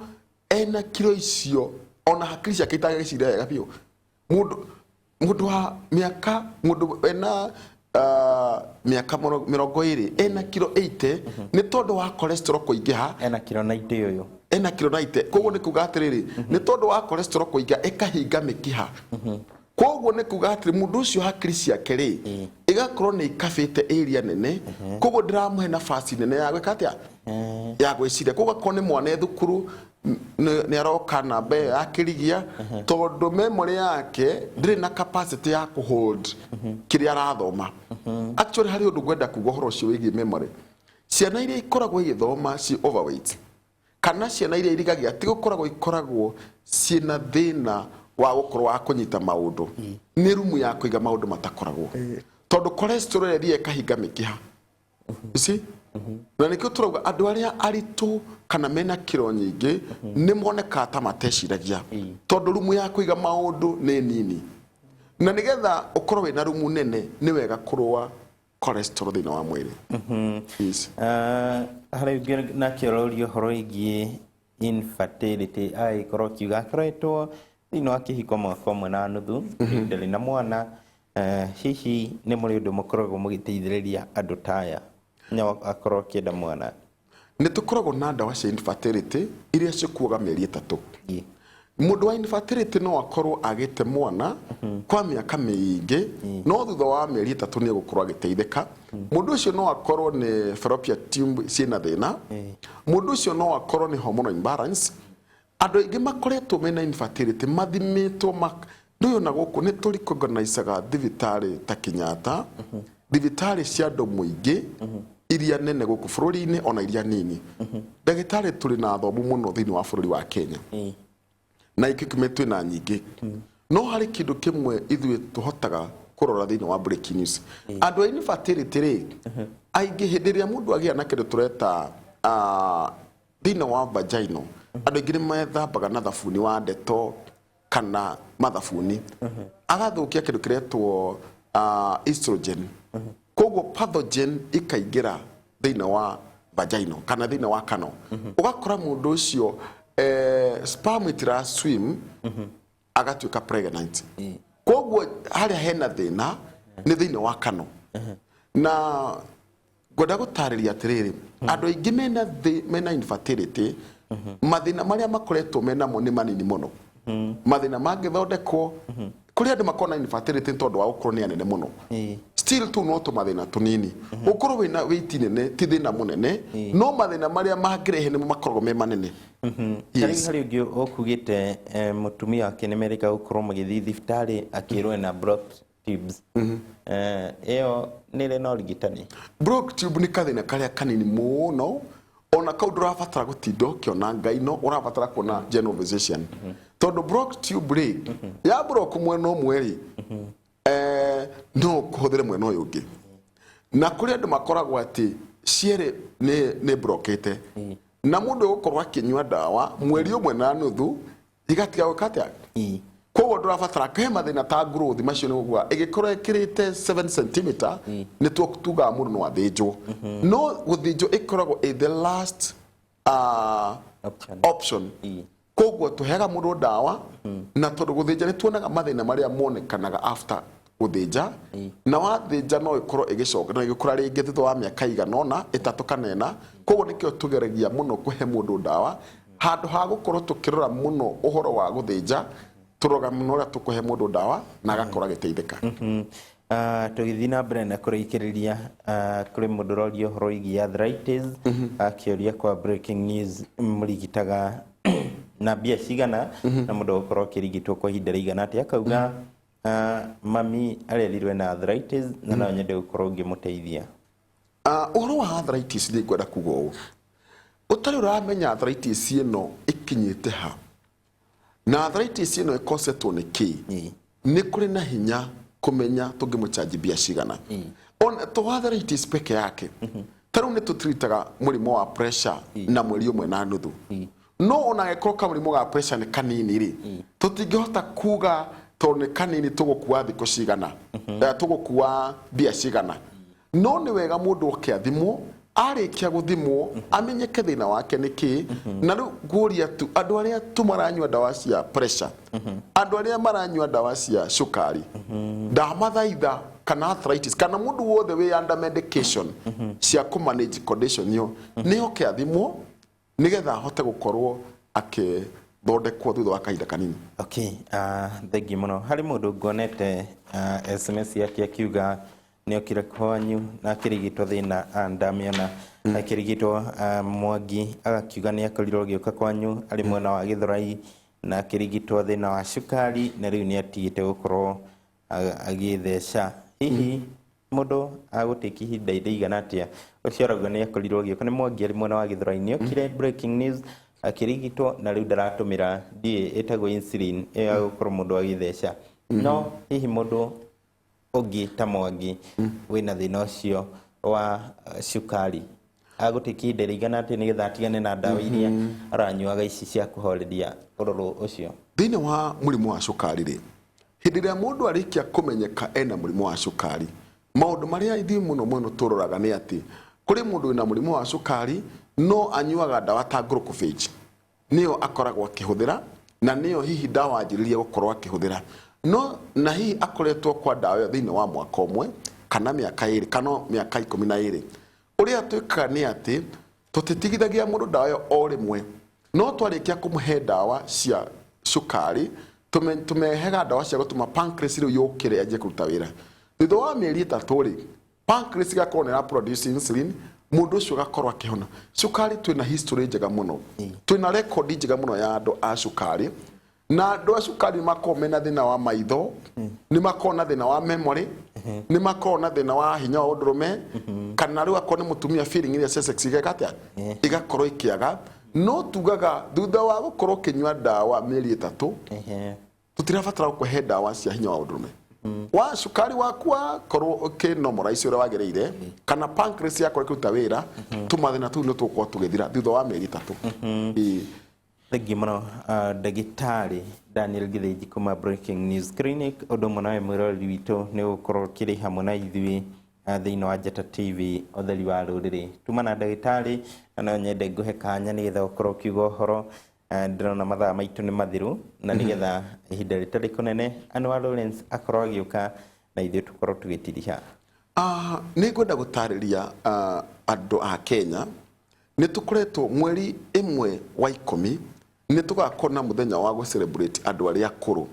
ena kilo icio ona hakiri ciake itagiciria wega biu mundu wa miaka mundu ena miaka 20 ena kilo 80 ni tondu wa cholesterol kuingiha ena kilo 90 uyu ena kilo 90 koguo ni kuga atiriri ni tondu wa cholesterol kuingiha ikahinga mikiha koguo ni kuga atiri mundu ucio hakiri ciake ri igakorwo ni ikabite area nene koguo ndiramuhe nafasi nene ya gwika atia ya gwiciria koguo ko ni mwana thukuru ni aroka na be akirigia tondu memory yake ndiri na capacity ya kuhold kiria arathoma actually hari undu gwenda kuga horo cio wigi memory ciana iria ikoragwo igithoma ci overweight kana ciana iria irigagia ti ikoragwo ciina thina wa gukorwo wa kunyita maundu ni rumu ya kuiga maundu matakoragwo tondu cholesterol iria ikahinga mikiha isi na nikio turauga andu aria aritu kana mena kilo nyingi ni moneka ta mateciragia tondu rumu ya kuiga maundu ni nini na nigetha ukorwo wina rumu nene ni wega kurwa cholesterol thina wa mwiri yes hari na kirorio horo igi infertility ai korwo kiuga koretwo thina wa kihiko mwaka umwe na nuthu ndari na mwana hihi ni muri undu mukoragwo mugiteithiriria andu taya nya akorwo kienda mwana ni tukoragwo na ndawa cia infertility iria cikuaga mieri 3 mundu wa infertility no akorwo agite mwana kwa miaka miingi no thutha wa mieri 3 ni gukorwo agiteithika mundu ucio no akorwo ni fallopian tube ciina thina mundu ucio no akorwo ni hormonal imbalance andu ingi makoretwo mena infertility mathimitwo nduyo na guku ni turi organizaga thibitari ta Kenyatta thibitari cia andu muingi iria nene guku bururi-ini ona iria nini ndagitari turi na thomu muno thini wa bururi wa Kenya na ikikimetwe na nyingi no hari kindu kimwe ithuĩ tuhotaga kurora thini wa Breaking News andu a infertility ri aingi hindi ria mundu agia na kindu tureta thini wa vagina andu aingi methambaga na thabuni wa Dettol kana mathabuni agathukia kindu kiretwo estrogen koguo pathogen ikaingira thini wa vagina kana thini wa kano ugakora mundu ucio sperm itira swim agatuika pregnant koguo haria hena thina ni thini wa kano na ngoda gutariria atiriri andu aingi mena infertility mathina maria makoretwo mena mo ni manini muno mathina mangĩthondekwo kũrĩ andũ makona infertility tondũ wa ũkũrũ nĩ anene mũno still tu no tũmathĩna tũnini ũkũrũ wĩna weight nene ti thĩna mũnene no mathĩna marĩa mangĩrehe nĩmo makoragwo me manene harĩ ũngĩ ũkugĩte mũtumia akĩnemerĩka gũkorwo magĩthiĩ thibitarĩ akĩrwo na blocked tubes ĩyo nĩ ĩrĩ na ũrigitani blocked tube nĩ kathĩna karĩa kanini mũno ona kau ndũrabatara gũtinda ũkĩona Ngai no ũrabatara kuona general physician tondũ blocked tube rĩ ya block mwena ũmwe rĩ no kũhũthĩre mwena ũyũ ũngĩ na kũrĩ andũ makoragwo atĩ cierĩ nĩ blockete na mũndũ ũgũkorwo akĩnyua ndawa mweri ũmwe na nuthu igatiga gwĩka atĩa koguo ndũrabatara kahe mathĩna ta growth macio nĩ gũkua ĩgĩkorwo ĩkĩrĩte 7 cm nĩ tugaga mũndũ no athĩnjwo no gũthĩnjwo ĩkoragwo the last option koguo tũheaga mũndũ ndawa na tondũ gũthĩnja nĩ tuonaga mathĩna marĩa monekanaga after gũthĩnja na wathĩnja no ĩkorwo ĩgĩcoka na ĩgĩkũra rĩngĩ thutha wa mĩaka igana ũna 3 kana 4 koguo nĩkĩo tũgeragia mũno kũhe mũndũ ndawa handũ ha gũkorwo tũkĩrora mũno ũhoro wa gũthĩnja tũroga mũno ũrĩa tũkũhe mũndũ ndawa na agakorwo agĩteithĩka tũgĩthiĩ na mbere na kũrĩkĩrĩria kũrĩ mũndũ ũroria ũhoro wĩgiĩ arthritis akĩũria kwa breaking news mũrigitaga na mbia cigana na mũndũ gũkorwo akĩrigitwo kwa ihinda rĩigana atĩa akauga mami arerirwe na arthritis na no nyende gũkorwo ngĩmũteithia ũhoro wa arthritis nĩ ngwenda kuga ũũ ũtarĩ ũramenya arthritis ĩno ĩkinyĩte ha na arthritis ĩno ĩkosetwo nĩ kĩ nĩ kũrĩ na hinya kũmenya tũngĩmũchanji mbia cigana ona to arthritis peke yake tarĩu nĩ tũtiritaga mũrimũ wa pressure na mweri ũmwe na nuthu no ona angĩkorwo kamũrimũ ga pressure nĩ kanini rĩ tũtingĩhota kuga tondũ nĩ kanini tũgũkua thikũ cigana tũgũkua mbia cigana no nĩ wega mũndũ akĩathimwo arĩkia gũthimwo amenyeke thĩna wake nĩkĩ na rĩu nguũria tu andũ arĩa tu maranyua ndawa cia pressure andũ arĩa maranyua ndawa cia cukari ndamathaitha kana arthritis kana mũndũ wothe wĩ under medication cia kũmanage condition ĩyo nĩho kĩathimwo nĩgetha ahote gũkorwo thondekwo thutha wa kahinda kanini thengi mũno harĩ mũndũ nguonete SMS yake akiuga nĩ okire kwanyu na akĩrigitwo thĩna ndamĩona akĩrigitwo Mwangi agakiuga nĩ akorirwo gĩũka kwanyu arĩ mwena wa Gĩthũrai na akĩrigitwo thĩna wa cukari na rĩu nĩ atigĩte gũkorwo agĩtheca hihi mũndũ agũtĩki ihinda rĩigana atĩa ũcio arauga nĩ akorirwo gĩũka nĩ Mwangi arĩ mwena wa Gĩthũrai nĩ okire breaking news akĩrigitwo na rĩu ndaratũmĩra ndiĩ ĩtagwo insulin ĩyo ya gũkorwo mũndũ agĩtheca no hihi mũndũ ũngĩ ta Mwangi wĩna thĩna ũcio wa cukari agũtĩki ihinda rĩigana atĩa nĩgetha atigane na ndawa iria aranyuaga ici cia kũhoreria ũrũrũ ũcio thĩinĩ wa mũrimũ wa cukari rĩ hĩndĩ ĩrĩa mũndũ arĩkia kũmenyeka ena mũrimũ wa cukari maũndũ marĩa ithuĩ mũno tũroraga nĩ atĩ kũrĩ mũndũ wĩna mũrimũ wa cukari no anyuaga ndawa ta glucophage nĩyo akoragwo akĩhũthĩra na nĩyo hihi ndawa anjĩrĩria gũkorwo akĩhũthĩra no na hihi akoretwo kwa ndawa thĩinĩ wa mwaka ũmwe kana mĩaka ĩrĩ kana mĩaka 12 ũrĩa twĩkaga nĩ atĩ tũtitigithagia mũndũ ndawa ĩyo o rĩmwe no twarĩkia kũmũhe ndawa cia cukari tũmeheaga ndawa cia gũtũma pancreas rĩu yũkĩre yanjie kũruta wĩra thutha wa mĩeri 3 rĩ pancreas igakorwo nĩ produce insulin mũndũ ũcio agakorwo akĩhona cukari twĩna history njega mũno twĩna record njega mũno ya andũ a cukari na andũ a cukari nĩ makoragwo mena thĩna wa maitho nĩ makoragwo na thĩna wa memory nĩ makoragwo na thĩna wa hinya wa ũndũrũme kana rĩu akorwo nĩ mũtumia feeling iria cia sex igeka atĩa igakorwo ikĩaga no tugaga thutha wa gũkorwo ũkĩnyua ndawa mĩeri 3 tũtirabatara gũkũhe ndawa cia hinya wa ũndũrũme wa cukari waku wakorwo ũkĩnormalize ũrĩa wagĩrĩire kana pancreas yakorwo ĩkĩruta wĩra tũmathĩna tũu nĩ tũgũkorwo tũgĩthira thutha wa mĩeri 3 thengi mũno ndagĩtarĩ Daniel Githinji kuma Breaking News Clinic ũndũ ũmwe nawe mwĩroreri witũ nĩ gũkorwo kĩrĩ hamwe na ithuĩ thĩinĩ wa Njata TV ũtheri wa rũrĩrĩ tuma na ndagĩtarĩ na no nyende ngũhe kanya nĩgetha ũkorwo ũkiuga ũhoro ndĩrona mathaa maitũ nĩ mathiru na nĩgetha ihinda rĩtarĩ kũnene Anwar Lawrence akorwo agĩũka na ithuĩ tũkorwo tũgĩtiriha nĩ ngwenda gũtarĩria andũ a Kenya nĩ tũkoretwo mweri 1 wa 10 nĩ tũgakona mũthenya wa gũ celebrate andũ arĩa akũrũ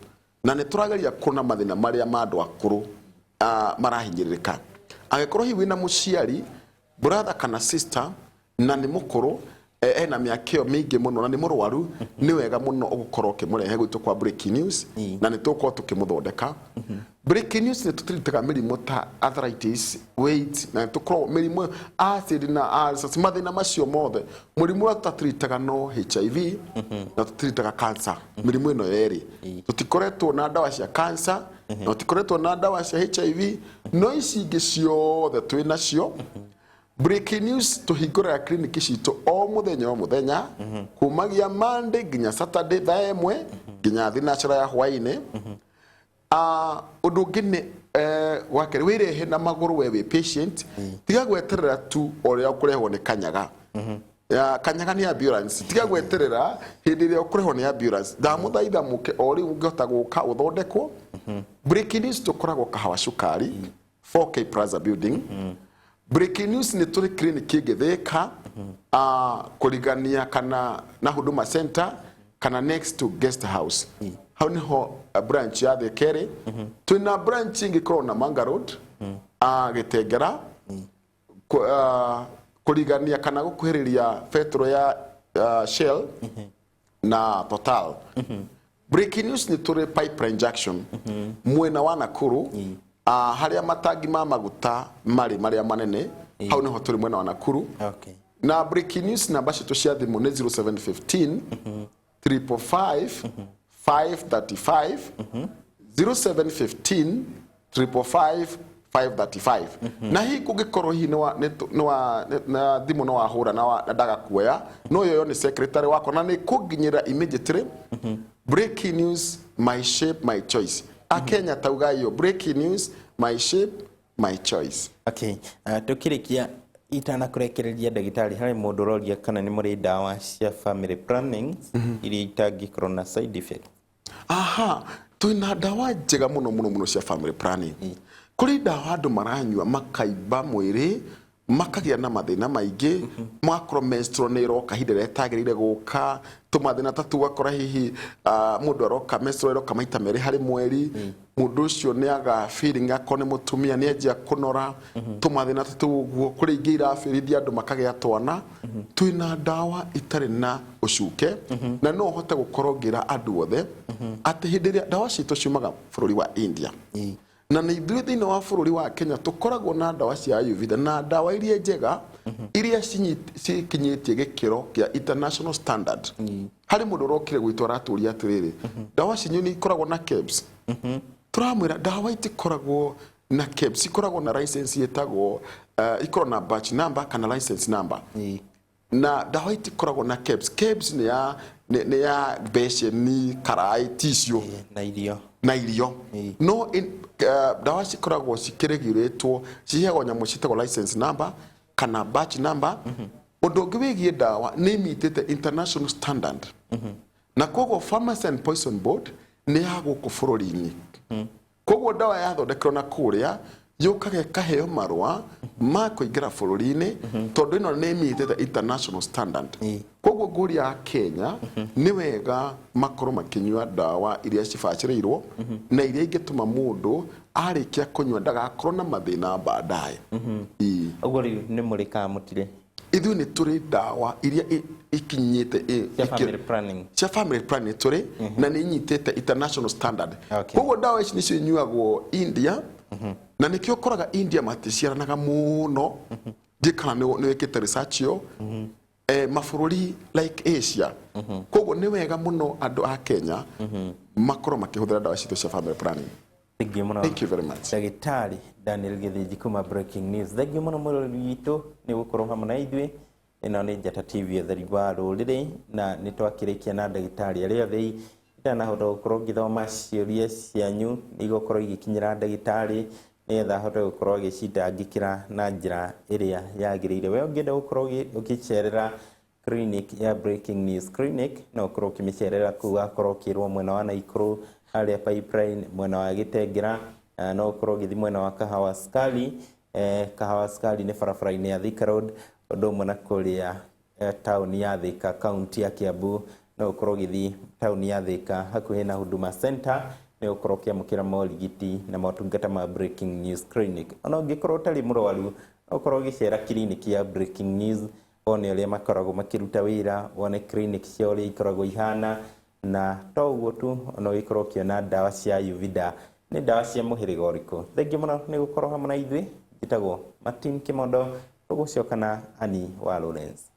na nĩ tũrageria kuona mathĩna marĩa ma andũ akũrũ marahinyĩrĩrĩka. Angĩkorwo hihi wĩna mũciari brother kana sister na nĩ mũkũrũ ena mĩaka ĩyo mĩingĩ mũno na nĩ mũrwaru, nĩ wega mũno ũgũkorwo ũkĩmũrehe gwitũ kwa Breaking News na nĩ tũgũkorwo tũkĩmũthondeka. Breaking News nĩ tũtiritaga mĩrimũ ta arthritis, weight, na tũkorwo mĩrimũ acid na ulcers, mathĩna macio mothe. Mũrimũ ũrĩa tũtiritaga no HIV na tũtiritaga cancer. Mĩrimũ ĩno yerĩ tũtikoretwo na ndawa cia cancer na tũtikoretwo na ndawa cia HIV, no ici ingĩ ciothe twĩ nacio. Breaking News tuhingũraga clinic citũ o mũthenya kumagia Monday nginya Saturday thaa 1 nginya thinacara ya hwainĩ. Ũndũ ũngĩ nĩ wakere wĩrehe na magũrũ we wĩ patient, tiga gweterera tu ũrĩa ũkũrehwo nĩ kanyaga. Kanyaga nĩ ambulance, tiga gweterera hĩndĩ ĩrĩa ũkũrehwo nĩ ambulance. Ndamũthaitha mũke o rĩu ũngĩhota gũka ũthondekwo. Breaking News tũkoragwo Kahawa Cukari 4K Plaza Building. Breaking News nĩ tũrĩ clinic Gĩthĩka kũrigania kana na Huduma Center kana next to guest house. Hau nĩho branch ya Thĩkerĩ. Twĩna branch ingĩkorwo na Manga Road Gĩtengera kũrigania kana gũkuhĩrĩria petro ya Shell na Total. Breaking News nĩ tũrĩ Pipeline Junction mwena wa Nakuru harĩa matangi ma maguta marĩa manene. Hau nĩho tũrĩ mwena wa Nakuru. Na Breaking News namba citũ cia thimũ nĩ 0715 355 535 0715 355 535. Na hii kũngĩkorwo hii na thimũ no wahũra na ndagakuoya, no yoyo nĩ secretary wako na nĩ kũnginyĩra immediately. Breaking News, my shape, my choice. Akenya tauga hiyo Breaking News, my shape, my choice. Okay, tukirikia itana kurekereria ndagitari harĩ mũndũ ũroria kana nĩ mũrĩ ndawa cia family planning iria itangĩkorwo na side effect. Twĩna ndawa njega mũno cia family planning. Kũrĩ ndawa andũ maranyua makaimba mwĩrĩ, makagĩa na mathĩna maingĩ, makorwo menstrual nĩ iroka hĩndĩ ĩrĩa ĩtagĩrĩire gũka, tũmathĩna ta tugakora hihi mũndũ aroka menstrual iroka maita merĩ harĩ mweri, mũndũ ũcio nĩ aga feeling akorwo nĩ mũtumia nĩ anjia kũnora, tũmathĩna ta tũguo. Kũrĩ ingĩ irabĩrithia andũ makagĩa twana. Twĩna ndawa itarĩ na ũcuke na no ũhote gũkorwo ngĩra andũ othe atĩ hĩndĩ ĩrĩa ndawa citũ ciumaga bũrũri wa India na nĩ ithuĩ thĩinĩ wa bũrũri wa Kenya tũkoragwo na ndawa cia Ayurveda na ndawa iria njega iria cikinyĩtie gĩkĩro kĩa international standard. Harĩ mũndũ ũrokire gwitũ aratũria atĩrĩrĩ, ndawa cinyu nĩ ikoragwo na KEBS. Turamwĩra ndawa itikoragwo na KEBS, ikoragwo na license yetagwo ikoragwo na batch number kana license number. Na ndawa itikoragwo na KEBS. KEBS nĩ ya beceni, karai, tissue na irio. No ndawa cikoragwo cikĩregulĩtwo, ciheagwo nyamũ ciĩtagwo license number kana batch number. Ũndũ ũngĩ wĩgiĩ ndawa nĩ imitĩte international standard. Na koguo Pharmacy and Poison Board nĩ ya gũkũ bũrũri-inĩ. Koguo ndawa yathondekerwo na kũrĩa yũkaga ĩkaheo marũa ma kũingĩra bũrũri-inĩ tondũ ĩno nĩ imitĩte international standard. Koguo ngũria Kenya nĩ wega makorwo makĩnyua ndawa iria cibacĩrĩirwo na iria ingĩtũma mũndũ arĩkia kũnyua ndagakorwo na mathĩna baadaye. Ũguo rĩu nĩ mũrĩ kana mũtirĩ? Ithuĩ nĩ tũrĩ ndawa iria ikinyĩte cia family planning tũrĩ na nĩ inyitĩte international standard. Koguo ndawa ici nĩcio inyuagwo India na nĩkĩo ũkoraga India maticiaranaga mũno. Kana nĩ wĩkĩte research yo mabũrũri like Asia. Koguo nĩ wega mũno andũ a Kenya makorwo makĩhũthĩra ndawa citũ cia family planning. Thank you very much. Ndagĩtarĩ Daniel Gĩthĩnji kuma Breaking News. Thank you mũno mũrori witũ nĩ gũkorwo hamwe na ithuĩ. Ĩno nĩ Njata TV ũtheri wa rũrĩrĩ na nĩ twakĩrĩkia na ndagĩtarĩ arĩa othe itanahota gũkorwo ngĩthoma ciũria cianyu igũkorwo igĩkinyĩra ndagĩtarĩ nĩgetha ahote gũkorwo agĩcitangĩkĩra na njĩra ĩrĩa yagĩrĩire. We ũngĩenda gũkorwo ũgĩcerera clinic ya Breaking News Clinic no ũkorwo ũkĩmĩcerera kũu, akorwo ũkĩrwo mwena wa Naikuru harĩa Pipeline, mwena wa Gĩtengera, no ũkorwo ũgĩthiĩ mwena wa Kahawa Cukari. Kahawa Cukari nĩ barabara-inĩ ya Thika Road, ũndũ ũmwe na kũrĩa taũni ya Thika, kaunti ya Kiambu, no ukorwo githi tauni ya Thika hakuhe na Huduma Center ne ukorwo kiamukira morigiti na motungata ma Breaking News Clinic ona ungikorwo tari murwaru ukorwo gicera kliniki ya Breaking News one uria makoragwo makiruta wira wone clinic cia uria ikoragwo ihana na to uguo tu ona wikorwo kiona dawa cia Uvida ni dawa cia muhiriga uriku thengi muno ni gukorwo hamwe na ithui njitagwo Martin Kimondo tugucoka na Ani wa Lawrence.